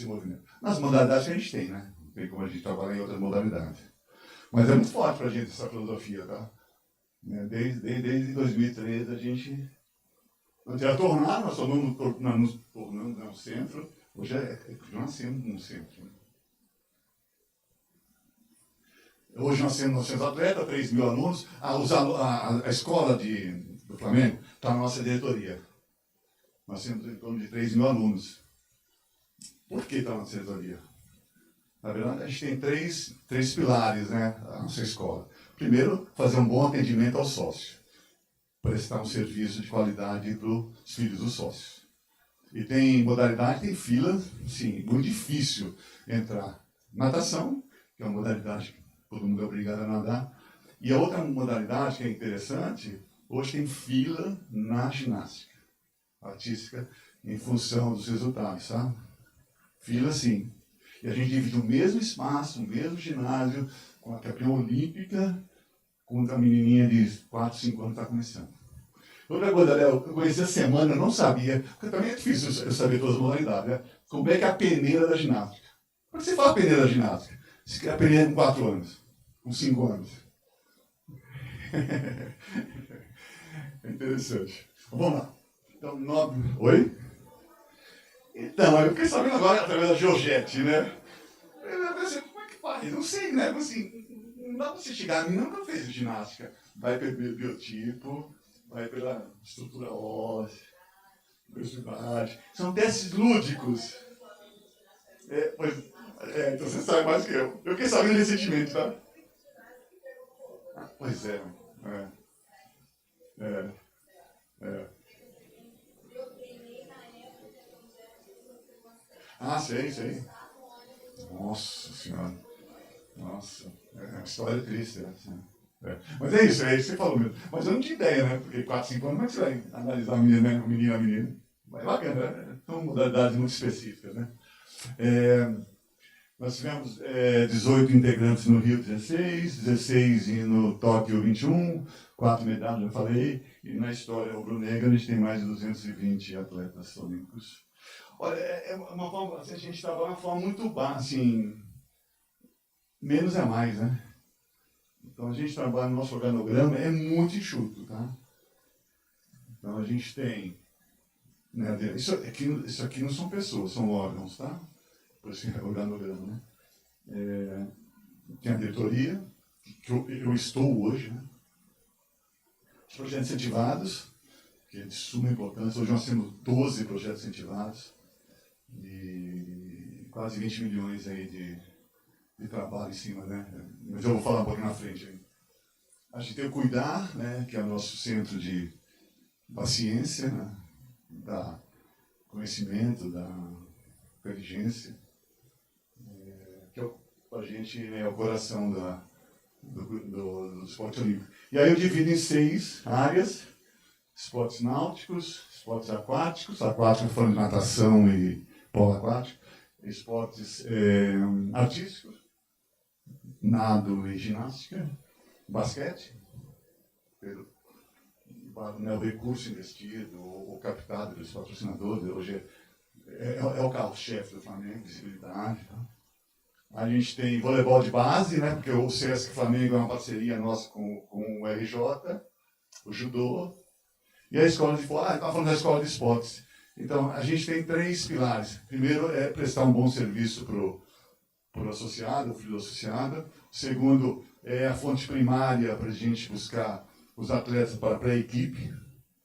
movimento. Nas modalidades que a gente tem, né? Não tem como a gente trabalhar em outras modalidades. Mas é muito forte para a gente essa filosofia, tá? Desde 2013 a gente... Antes era tornar, nós nos tornamos um centro. Hoje nós temos um centro, né? Hoje nós temos 900 atletas, 3 mil alunos. A escola do Flamengo está na nossa diretoria. Nós temos em torno de 3 mil alunos. Por que está na nossa diretoria? Na verdade, a gente tem três pilares, né, na nossa escola. Primeiro, fazer um bom atendimento ao sócio. Prestar um serviço de qualidade para os filhos dos sócios. E tem modalidade, tem fila, sim, muito difícil entrar. Natação, que é uma modalidade que todo mundo é obrigado a nadar. E a outra modalidade que é interessante, hoje tem fila na ginástica artística em função dos resultados, sabe? Fila sim. E a gente divide o mesmo espaço, o mesmo ginásio, com a campeã olímpica quando a menininha de 4, 5 anos está começando. Outra coisa, Léo, eu conheci a semana, eu não sabia, porque também é difícil eu saber todas as modalidades, né? Como é que é a peneira da ginástica? Como você fala a peneira da ginástica? Se quer a peneira com 4 anos, com 5 anos. É interessante. Vamos lá. Então, 9... Oi? Então, eu fiquei sabendo agora através da Georgette, né? Eu pensei, como é que faz? Não sei, né? Assim, não dá para você chegar, a mim nunca fez ginástica. Vai pelo biotipo, vai pela estrutura óssea, velocidade. São testes lúdicos. Então você sabe mais que eu. Eu fiquei sabendo recentemente, tá? Pois é. Ah, sei. Nossa Senhora. Nossa. É uma história triste essa. Mas é isso que você falou mesmo. Mas eu não tinha ideia, né? Porque 4, 5 anos, como é que você vai analisar a menina, né? A menina? Mas é bacana, né? São modalidades muito específicas, né? Nós tivemos 18 integrantes no Rio 16 e no Tóquio 21, 4 medalhas, já falei, e na história rubro-negra a gente tem mais de 220 atletas olímpicos. Olha, é uma forma, assim, a gente trabalha de uma forma muito básica, assim, menos é mais, né? Então a gente trabalha no nosso organograma, é muito enxuto, tá? Então a gente tem, né, isso aqui não são pessoas, são órgãos, tá? Por isso que é organograma, né? Tem a diretoria, que eu estou hoje, né? Os projetos incentivados, que é de suma importância. Hoje nós temos 12 projetos incentivados e quase 20 milhões aí de trabalho em cima, né? Mas eu vou falar um pouquinho na frente aí. A gente tem o Cuidar, né, que é o nosso centro de paciência, né, da conhecimento, da inteligência, que a gente é o coração do esporte olímpico. E aí eu divido em 6 áreas: esportes náuticos, esportes aquáticos falando de natação e polo aquático, esportes artísticos, nado e ginástica, basquete, o recurso investido ou captado pelos patrocinadores, hoje é o carro-chefe do Flamengo, visibilidade. Tá? A gente tem voleibol de base, né, porque o Sesc Flamengo é uma parceria nossa com o RJ, o judô, e a escola de esportes. Estava falando da escola de esportes. Então, a gente tem 3 pilares. Primeiro é prestar um bom serviço para o associado, o filho do associado. O segundo é a fonte primária para a gente buscar os atletas para a pré-equipe.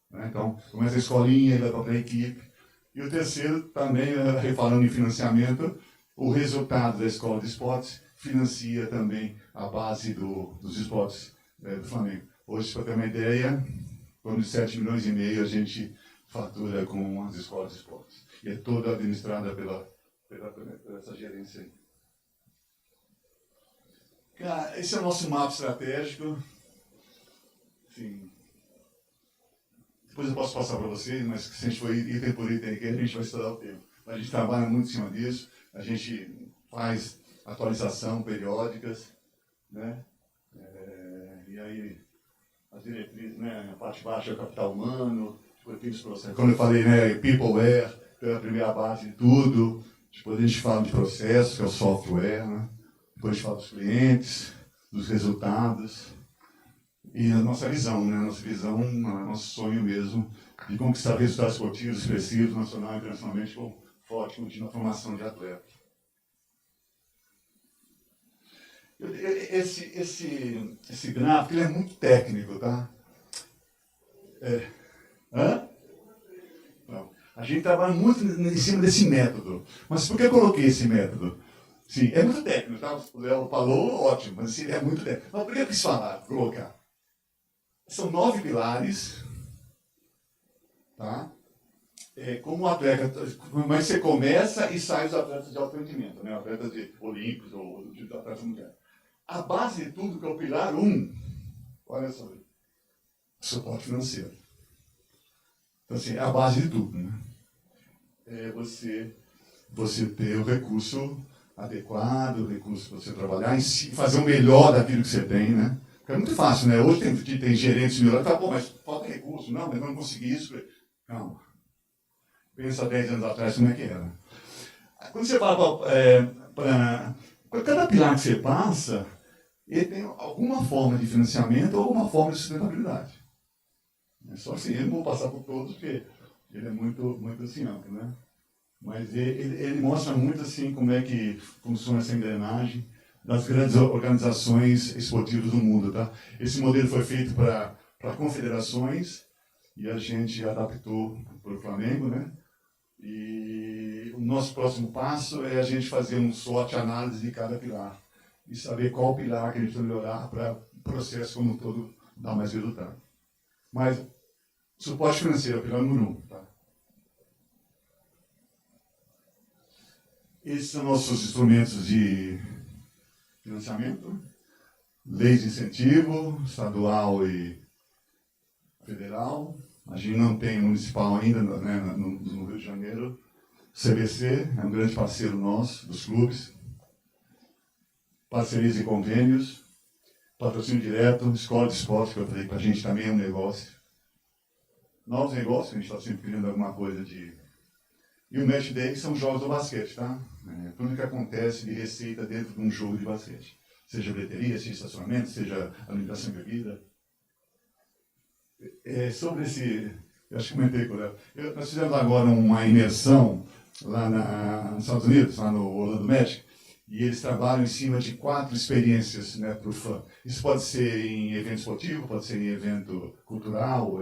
Né? Então, começa a escolinha e vai para a pré-equipe. E o terceiro, também, falando em financiamento, o resultado da escola de esportes financia também a base dos esportes do Flamengo. Hoje, para ter uma ideia, em torno de 7,5 milhões a gente fatura com as escolas de esportes. E é toda administrada pela essa gerência aí. Cara, esse é o nosso mapa estratégico. Enfim, depois eu posso passar para vocês, mas se a gente for item por item aqui, a gente vai estudar o tempo. A gente trabalha muito em cima disso, a gente faz atualização periódicas, né? E aí, as diretrizes, né? A parte baixa é o capital humano, depois tem os processos. Quando eu falei, né, Peopleware, é a primeira base de tudo, depois a gente fala de processos, que é o software, né? Depois a gente fala dos clientes, dos resultados. E a nossa visão, né? Nossa visão, nosso sonho mesmo, de conquistar resultados esportivos expressivos, nacional e internacionalmente, com forte contínua formação de atletas. Esse gráfico ele é muito técnico, tá? Não. A gente trabalha muito em cima desse método. Mas por que eu coloquei esse método? Sim, é muito técnico, tá? O Léo falou, ótimo, mas sim, é muito técnico. Mas por que eu quis colocar? São 9 pilares, tá? Como atleta, mas você começa e sai os atletas de alto rendimento, né? Atletas de olímpicos ou de atletas mundiais. A base de tudo, que é o pilar 1, olha só, suporte financeiro. Então, assim, é a base de tudo, né? É você ter o recurso adequado, o recurso para você trabalhar em si, fazer o melhor daquilo que você tem, né? É muito fácil, né? Hoje tem gerentes melhores, fala, pô, mas falta recurso. Não, mas eu não consegui isso. Calma. Pensa 10 anos atrás como é que era. Quando você fala para cada pilar que você passa, ele tem alguma forma de financiamento ou alguma forma de sustentabilidade. É só assim, eu não vou passar por todos, porque ele é muito assim amplo, né? Mas ele mostra muito assim como é que funciona essa engrenagem das grandes organizações esportivas do mundo, tá? Esse modelo foi feito para confederações e a gente adaptou para o Flamengo, né? E o nosso próximo passo é a gente fazer um SWOT análise de cada pilar e saber qual pilar que a gente vai melhorar para o processo como um todo dar mais resultado. Mas suporte financeiro é o pilar número 1, tá? Esses são nossos instrumentos de financiamento, leis de incentivo, estadual e federal. A gente não tem municipal ainda, né, no Rio de Janeiro. CBC é um grande parceiro nosso, dos clubes. Parcerias e convênios, patrocínio direto, escola de esporte, que eu falei que a gente também é um negócio. Novos negócios, a gente está sempre criando alguma coisa de... E o Match Day são jogos do basquete, tá? Tudo que acontece de receita dentro de um jogo de basquete. Seja bilheteria, seja estacionamento, seja alimentação e bebida. Sobre esse... Eu acho que comentei com o Léo. Nós fizemos agora uma imersão lá nos Estados Unidos, lá no Orlando Magic, e eles trabalham em cima de 4 experiências, né, para o fã. Isso pode ser em evento esportivo, pode ser em evento cultural,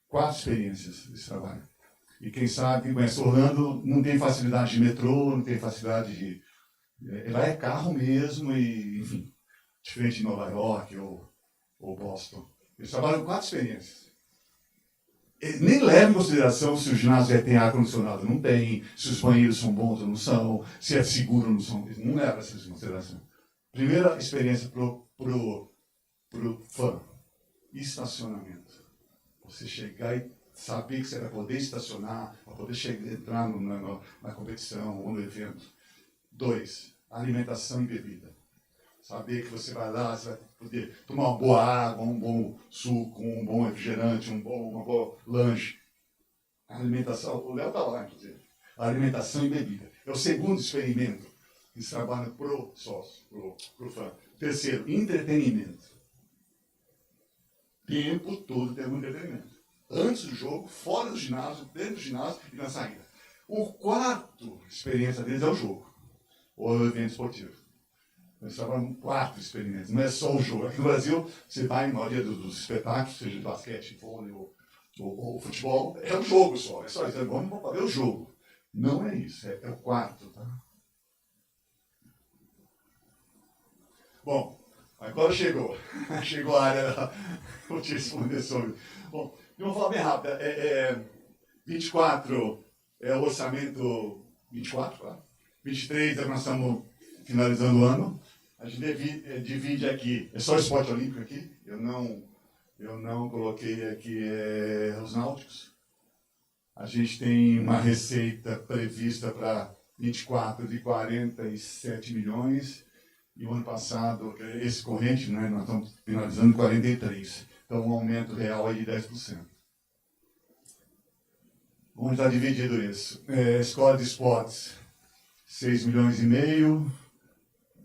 4 experiências esse trabalho. E quem sabe, quem conhece Orlando, não tem facilidade de metrô, não tem facilidade de... Lá é carro mesmo, e, enfim, diferente de Nova York ou Boston. Eles trabalham 4 experiências. Eles nem levam em consideração se o ginásio tem ar-condicionado ou não tem, se os banheiros são bons ou não são, se é seguro ou não são. Eles não levam essas em consideração. Primeira experiência pro fã. Estacionamento. Você chegar e saber que você vai poder estacionar, vai poder entrar na competição ou no evento. 2. Alimentação e bebida. Saber que você vai lá, você vai poder tomar uma boa água, um bom suco, um bom refrigerante, uma boa lanche. Alimentação, o Léo está lá, inclusive. Alimentação e bebida. É o segundo experimento que se trabalha pro sócio, pro fã. Terceiro, entretenimento. Tempo todo temos entretenimento. Antes do jogo, fora do ginásio, dentro do ginásio e na saída. O quarto experiência deles é o jogo, ou o evento esportivo. Eles trabalham 4 experimentos, não é só o jogo. Aqui no Brasil, você vai na maioria dos espetáculos, seja de basquete, vôlei ou futebol, é o jogo só. É só isso, vamos ver o jogo. Não é isso, é o quarto. Tá? Bom, agora chegou a área, vou te responder sobre. Bom, de uma forma bem rápida, 24 é o orçamento, 24, claro. 23 é que nós estamos finalizando o ano. A gente divide aqui, é só esporte olímpico aqui, eu não coloquei aqui os náuticos. A gente tem uma receita prevista para 24 de 47 milhões, e o ano passado, esse corrente, né, nós estamos finalizando 43. Então, um aumento real aí de 10%. Onde está dividido isso? Escola de esportes, 6 milhões e meio,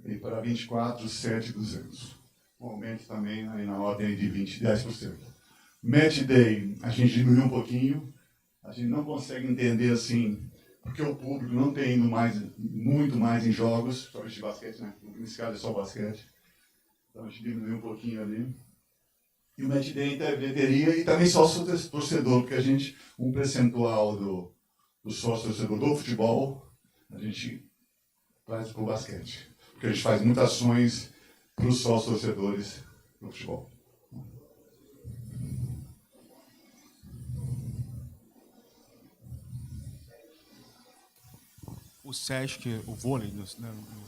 e para 24, 7,200. Um aumento também aí na ordem de 10%. Match Day, a gente diminuiu um pouquinho. A gente não consegue entender assim, porque o público não tem ido muito mais em jogos, somente de basquete, né? Nesse caso é só basquete. Então a gente diminuiu um pouquinho ali. E o Match Day tem bilheteria e também sócio torcedor, porque a gente, um percentual do sócio torcedor do futebol, a gente traz para o basquete. Porque a gente faz muitas ações para os sócios torcedores do futebol. O SESC, o vôlei, no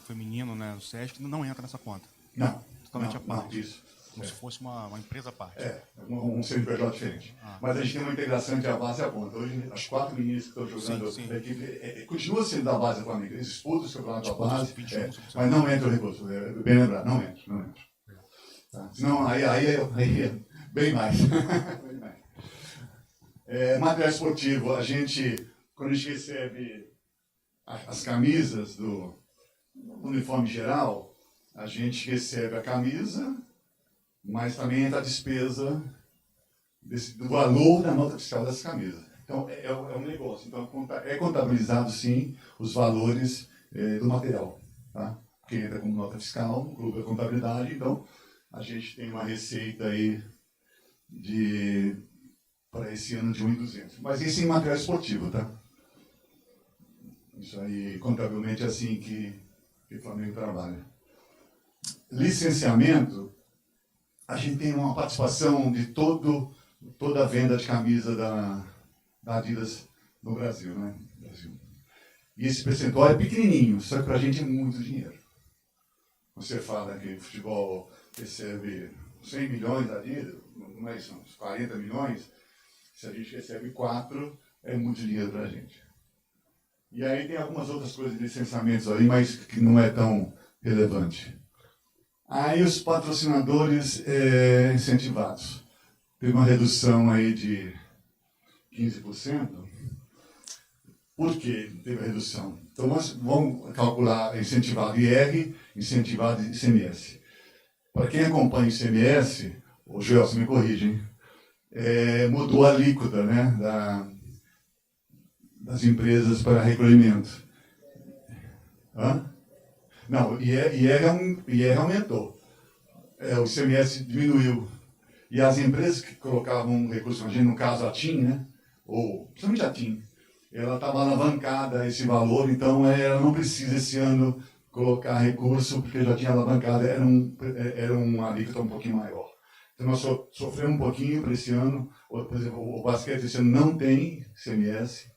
feminino, né, o SESC, não entra nessa conta. Não. Totalmente à parte. Isso. Como se fosse uma empresa à parte. Um CNPJ diferente. Mas a gente tem uma integração entre a base e a ponta. Hoje, as 4 meninas que estão jogando a equipe continua sendo da base da Flamengo. Eles disputam o campeonato da base, mas não entra o recurso. Bem lembrar, não entra. Tá? Senão, aí é bem mais. Bem mais. Material esportivo, quando a gente recebe as camisas do uniforme geral, a gente recebe a camisa, mas também entra a despesa do valor da nota fiscal dessa camisa. Então, é um negócio. Então, é contabilizado, sim, os valores do material. Tá? Porque entra como nota fiscal no clube da contabilidade. Então, a gente tem uma receita aí para esse ano de 1.200. Mas isso em material esportivo, tá? Isso aí, contabilmente, é assim que o Flamengo trabalha. Licenciamento, a gente tem uma participação de toda a venda de camisa da Adidas no Brasil, né? E esse percentual é pequenininho, só que para a gente é muito dinheiro. Você fala que o futebol recebe 100 milhões da Adidas, não é isso, uns 40 milhões, se a gente recebe 4, é muito dinheiro para a gente. E aí tem algumas outras coisas de licenciamentos aí, mas que não é tão relevante. Aí os patrocinadores incentivados. Teve uma redução aí de 15%. Por que teve a redução? Então, vamos calcular incentivado IR, incentivado ICMS. Para quem acompanha o ICMS, o Gelson me corrige, hein? Mudou a alíquota, né, das empresas para recolhimento. Hã? Não, IR aumentou. O ICMS diminuiu. E as empresas que colocavam recurso, no caso a TIM, né, ou principalmente a TIM, ela estava alavancada esse valor, então ela não precisa esse ano colocar recurso, porque já tinha alavancado, era um alíquota um pouquinho maior. Então nós sofremos um pouquinho para esse ano, por exemplo, o basquete esse ano não tem CMS,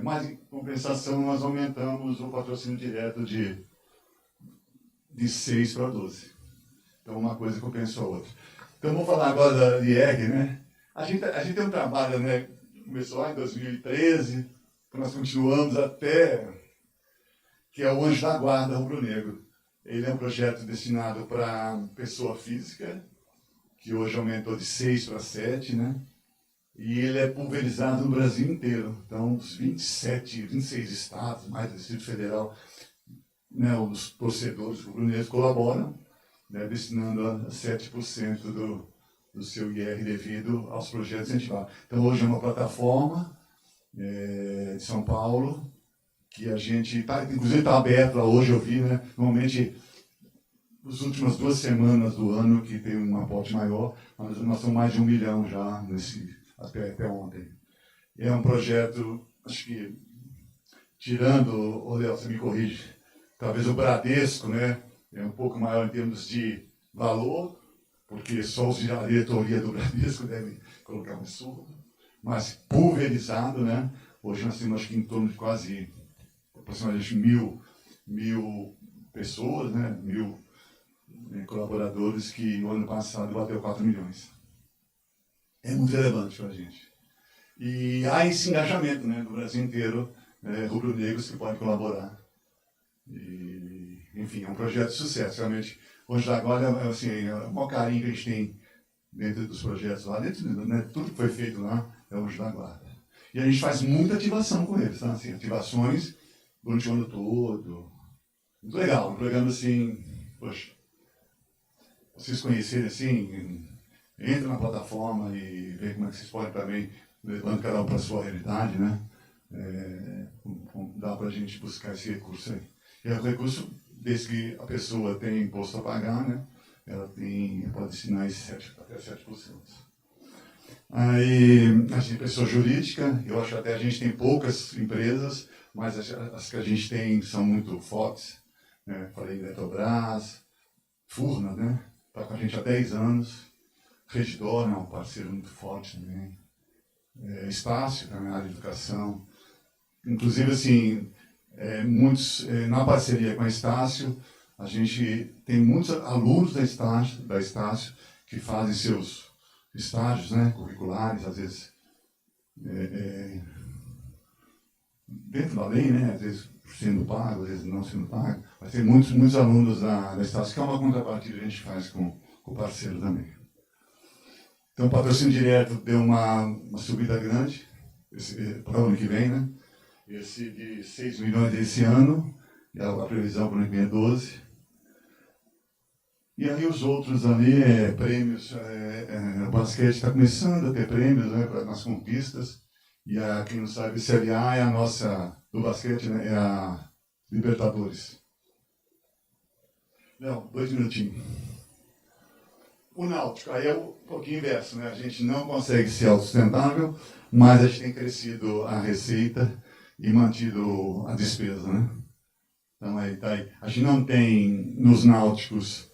mas em compensação nós aumentamos o patrocínio direto de 6 para 12. Então uma coisa compensou a outra. Então vamos falar agora da IEG, né? A gente tem um trabalho, né? Começou lá em 2013, nós continuamos até, que é o Anjo da Guarda Rubro-Negro. Ele é um projeto destinado para pessoa física, que hoje aumentou de 6 para 7, né? E ele é pulverizado no Brasil inteiro. Então, os 26 estados, mais o Distrito Federal, né, os torcedores rubro-negros colaboram, né, destinando a 7% do seu IR devido aos projetos incentivados. Então, hoje é uma plataforma de São Paulo, que a gente está, inclusive está aberto lá hoje, eu vi, né? Normalmente, nas últimas 2 semanas do ano, que tem um aporte maior, nós somos mais de 1 milhão já, até ontem. É um projeto, acho que, tirando, Léo, você me corrige, talvez o Bradesco, né, é um pouco maior em termos de valor, porque só a diretoria do Bradesco deve colocar um absurdo, mas pulverizado, né? Hoje nós temos, acho que, em torno de quase, aproximadamente 1.000 pessoas, né? 1.000 colaboradores, que no ano passado bateu 4 milhões. É muito relevante para a gente. E há esse engajamento, né, do Brasil inteiro, rubro-negros que podem colaborar. E, enfim, é um projeto de sucesso, realmente. Hoje agora, assim, o maior carinho que a gente tem dentro dos projetos lá, né, tudo que foi feito lá é o Anjo da Guarda. E a gente faz muita ativação com eles, tá? Assim, ativações durante o ano todo. Muito legal, um programa assim, poxa, vocês conhecerem assim, entra na plataforma e vê como é que vocês podem também, levando cada um para a sua realidade, né? Dá para a gente buscar esse recurso aí. E o recurso, desde que a pessoa tem imposto a pagar, né? Ela pode assinar até 7%. Aí, a gente, pessoa jurídica, eu acho que até a gente tem poucas empresas, mas as que a gente tem são muito fortes. Né? Falei Eletrobras, Furnas, né? Está com a gente há 10 anos. Regidor, né? Um parceiro muito forte também. Estácio, também na área de educação. Inclusive, assim, na parceria com a Estácio, a gente tem muitos alunos da Estácio que fazem seus estágios, né, curriculares, às vezes dentro da lei, né, às vezes sendo pago, às vezes não sendo pago, vai ter muitos alunos da Estácio, que é uma contrapartida que a gente faz com o parceiro também. Então, o patrocínio direto deu uma subida grande para o ano que vem, né? Esse de 6 milhões esse ano, e a previsão para o ano que vem é 12. E aí os outros ali, prêmios, o basquete está começando a ter prêmios, né, nas conquistas. E quem não sabe, Série A é a nossa, do basquete, né, é a Libertadores. Não, 2 minutinhos. O Náutico, aí é um pouquinho inverso, né? A gente não consegue ser autossustentável, mas a gente tem crescido a receita e mantido a despesa, né? Então, tá aí. A gente não tem nos náuticos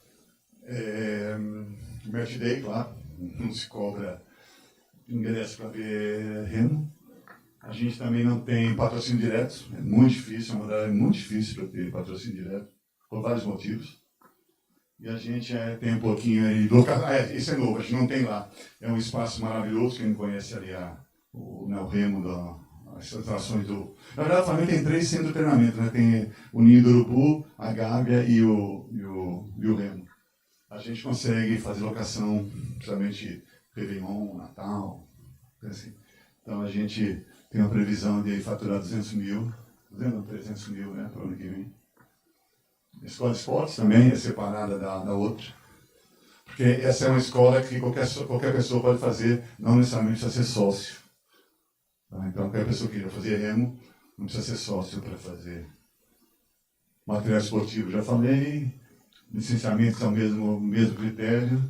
match day, claro, não se cobra ingresso para ver remo. A gente também não tem patrocínio direto, é muito difícil, é uma modalidade muito difícil para ter patrocínio direto, por vários motivos. E a gente tem um pouquinho aí, isso é novo, a gente não tem lá. É um espaço maravilhoso, quem não conhece ali o remo, as atrações do... Na verdade, o Flamengo tem 3 centros de treinamento, né? Tem o Ninho do Urubu, a Gávea e o Remo. A gente consegue fazer locação, principalmente Réveillon, Natal, assim. Então a gente tem uma previsão de faturar 200 mil, 300 mil, né, para o ano que vem. A escola de esportes também é separada da outra, porque essa é uma escola que qualquer pessoa pode fazer, não necessariamente precisa ser sócio. Tá? Então, qualquer pessoa que queira fazer remo, não precisa ser sócio para fazer. Material esportivo, já falei, licenciamentos são o mesmo critério,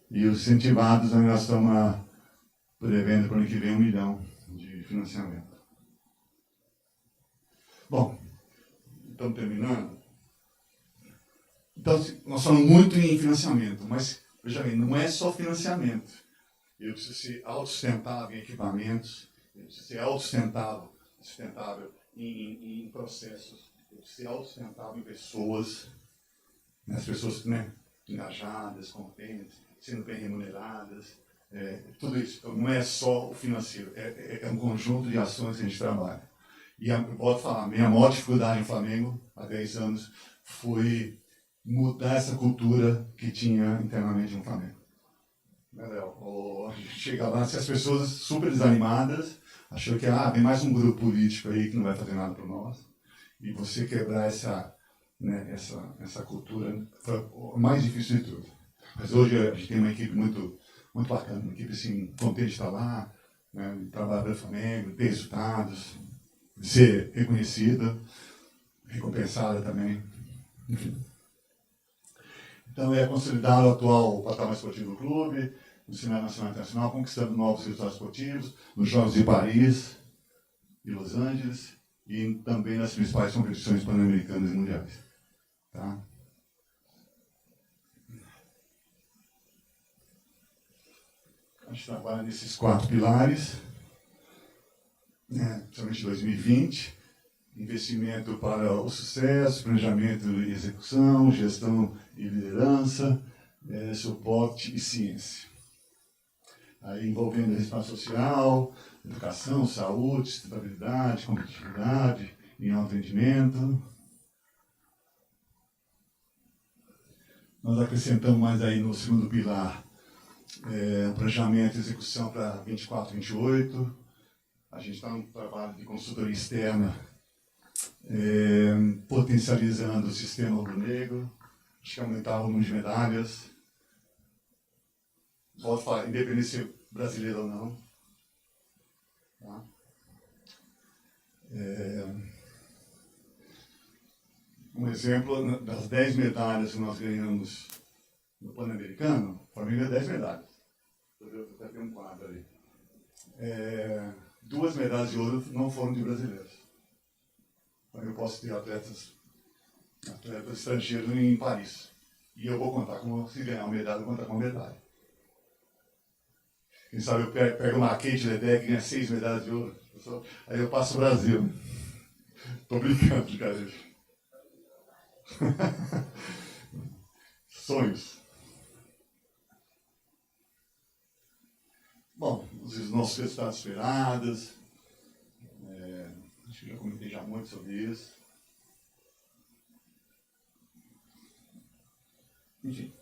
e os incentivados, nós estamos prevendo para o ano que vem 1 milhão de financiamento. Bom, estamos terminando. Então, nós falamos muito em financiamento, mas, veja bem, não é só financiamento. Eu preciso ser autossustentável em equipamentos, eu preciso ser autossustentável em processos, eu preciso ser autossustentável em pessoas, né, as pessoas, né, engajadas, contentes, sendo bem remuneradas, tudo isso. Então, não é só o financeiro, é um conjunto de ações que a gente trabalha. E eu posso falar, minha maior dificuldade no Flamengo, há 10 anos, foi mudar essa cultura que tinha internamente no Flamengo. A gente chega lá, se as pessoas super desanimadas, achou que tem mais um grupo político aí que não vai fazer nada por nós, e você quebrar essa cultura foi o mais difícil de tudo. Mas hoje a gente tem uma equipe muito, muito bacana, uma equipe assim, contente de estar lá, né, de trabalhar para o Flamengo, ter resultados, de ser reconhecida, recompensada também, enfim. Então, é consolidar o atual patamar esportivo do clube, no cenário nacional e internacional, conquistando novos resultados esportivos, nos Jogos de Paris e Los Angeles, e também nas principais competições pan-americanas e mundiais. Tá? A gente trabalha nesses 4 pilares, né, principalmente 2020, investimento para o sucesso, planejamento e execução, gestão e liderança, suporte e ciência. Aí envolvendo espaço social, educação, saúde, sustentabilidade, competitividade e alto rendimento. Nós acrescentamos mais aí no segundo pilar, planejamento e execução para 24, 28. A gente está num trabalho de consultoria externa, potencializando o sistema rubro-negro, acho que aumentar o número de medalhas. Volto a falar, independente se é brasileiro ou não. Tá? Um exemplo, das 10 medalhas que nós ganhamos no Pan-Americano, o Flamengo ganhou 10 medalhas. Eu até tenho um quadro ali. 2 medalhas de ouro não foram de brasileiros. Então, eu posso ter atletas estrangeiros em Paris. E eu vou contar como, se ganhar uma medalha, eu vou contar com uma medalha. Quem sabe eu pego uma Kate Ledeck que ganha 6 medalhas de ouro. Aí eu passo o Brasil. Tô brincando, cara. Sonhos. Bom, os nossos resultados esperados. Acho que eu comentei já muito sobre isso. Enfim,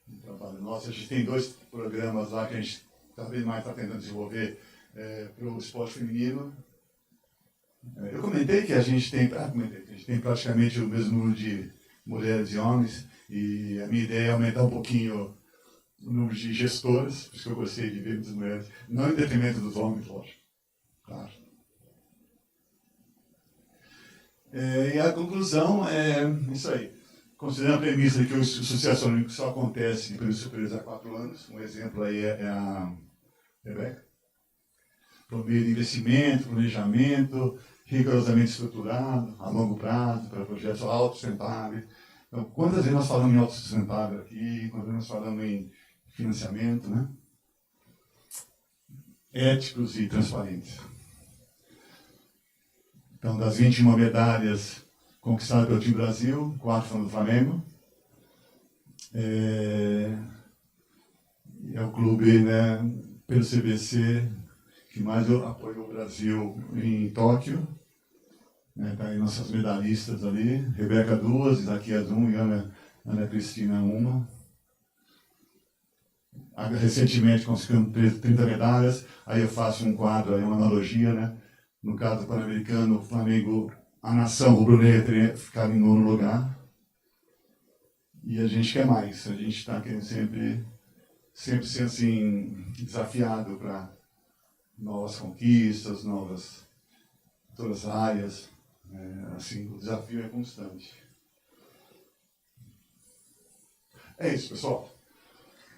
um trabalho nosso. A gente tem 2 programas lá que a gente cada vez mais está tentando desenvolver para o esporte feminino. Eu comentei que a gente tem praticamente o mesmo número de mulheres e homens, e a minha ideia é aumentar um pouquinho o número de gestoras, por isso que eu gostei de ver muitas mulheres, não em detrimento dos homens, lógico. Claro. E a conclusão é isso aí. Considerando a premissa de que o sucesso olímpico só acontece em períodos superiores a 4 anos, um exemplo aí é a Rebeca, por meio de investimento, planejamento, rigorosamente estruturado, a longo prazo, para projetos autossustentáveis. Então, quantas vezes nós falamos em autossustentável aqui, quantas vezes nós falamos em financiamento, né? Éticos e transparentes. Então, das 21 medalhas conquistadas pelo time Brasil, 4 foram do Flamengo. É o clube, né, pelo CBC, que mais apoiou o Brasil em Tóquio. Tá aí nossas medalhistas ali, Rebeca 2, Isaquias 1 e Ana Cristina 1. Recentemente conseguimos 30 medalhas, aí eu faço um quadro, aí uma analogia, né? No caso do Pan-Americano, o Flamengo, a nação rubro-negra teria ficado em 9º lugar. E a gente quer mais, a gente está querendo sempre ser assim, desafiado para novas conquistas, todas as áreas. Assim, o desafio é constante. É isso, pessoal.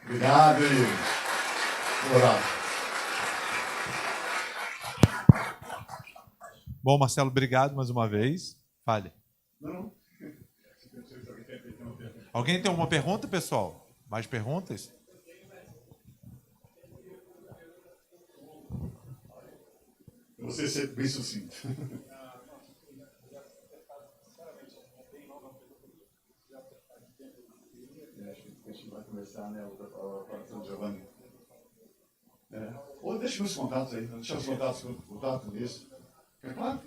Obrigado e obrigado. Bom, Marcelo, obrigado mais uma vez. Fale. Não. Alguém tem alguma pergunta, pessoal? Mais perguntas? Você ser bem sucinto. A gente vai conversar, né? O Giovanni. Ou deixa meus contatos aí, deixa os contatos nisso. É claro?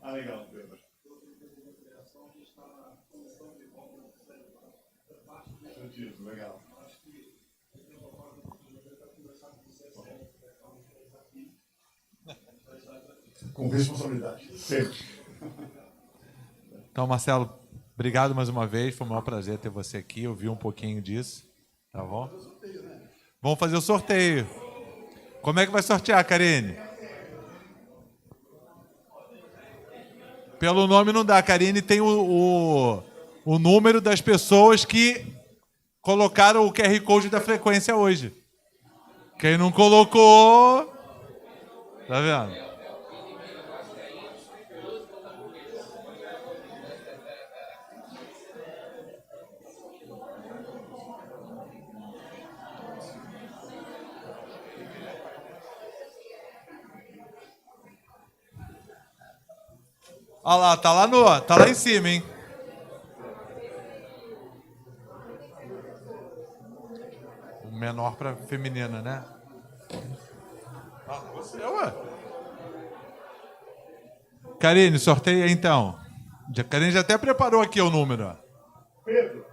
Legal, Pedro. Legal. Com responsabilidade, sempre. Então, Marcelo, obrigado mais uma vez. Foi um maior prazer ter você aqui. Eu vi um pouquinho disso. Tá bom? Vamos fazer o sorteio. Como é que vai sortear, Karine? Pelo nome não dá. A Karine tem o número das pessoas que colocaram o QR Code da frequência hoje. Quem não colocou... Tá vendo? Olha lá, tá lá em cima, hein? O menor para feminina, né? Você, ué. Karine, sorteia então. A Karine já até preparou aqui o número. Ó. Pedro.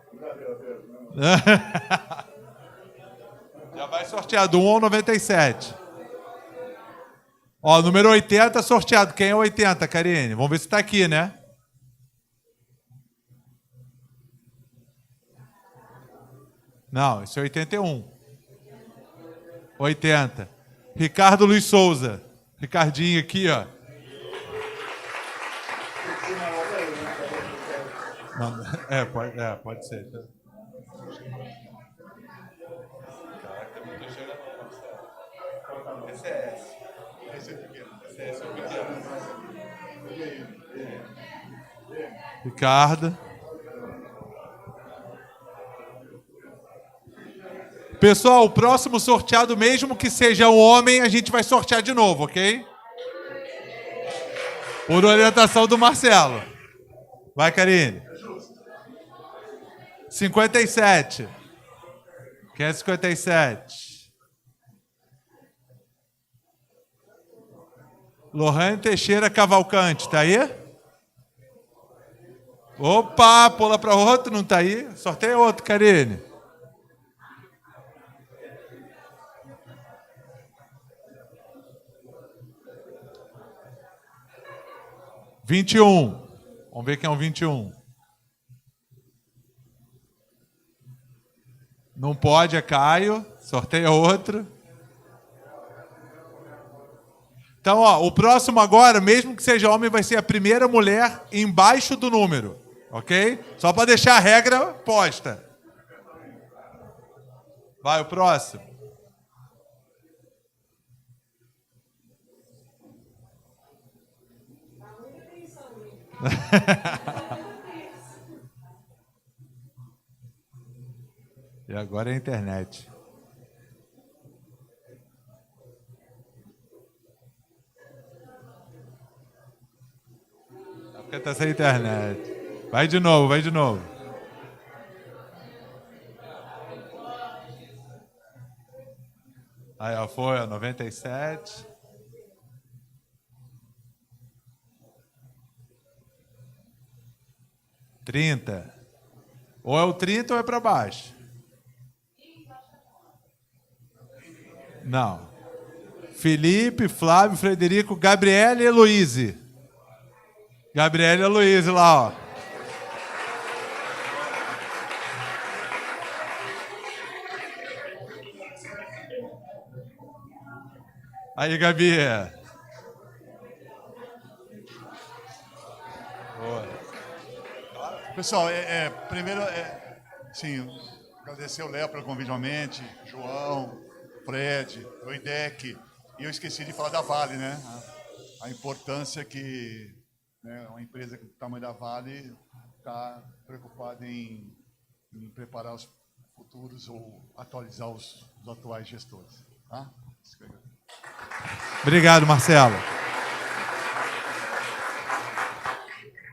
Já vai sortear do 1 ao 97. Ó, número 80 sorteado. Quem é 80, Karine? Vamos ver se está aqui, né? Não, esse é 81. 80. Ricardo Luiz Souza. Ricardinho aqui, ó. Não, pode ser. Esse é S. Esse é pequeno. Esse é pequeno. Ricardo. Pessoal, o próximo sorteado, mesmo que seja um homem, a gente vai sortear de novo, ok? Por orientação do Marcelo. Vai, Karine. 57. Quem é 57? Lohane Teixeira Cavalcante, tá aí? Opa, pula para outro, não tá aí? Sorteia outro, Karine. Vamos ver quem é o 21. Não pode, é Caio. Sorteia outro. Então, ó, o próximo agora, mesmo que seja homem, vai ser a primeira mulher embaixo do número. Ok? Só para deixar a regra posta. Vai, o próximo. E agora é a internet. É porque tá sem internet. Vai de novo, vai de novo. Aí, ó, foi, ó, 97. Ou é o 30 ou é para baixo. Não. Felipe, Flávio, Frederico, Gabriela e Heloíse. Gabriela e Heloíse lá, ó. Aí, Gabi. Pessoal, primeiro, sim, agradecer o Léo pelo convite novamente, João, Fred, o IDEC, e eu esqueci de falar da Vale, né? A importância que, né, uma empresa do tamanho da Vale está preocupada em preparar os futuros ou atualizar os atuais gestores. Tá? Obrigado, Marcelo.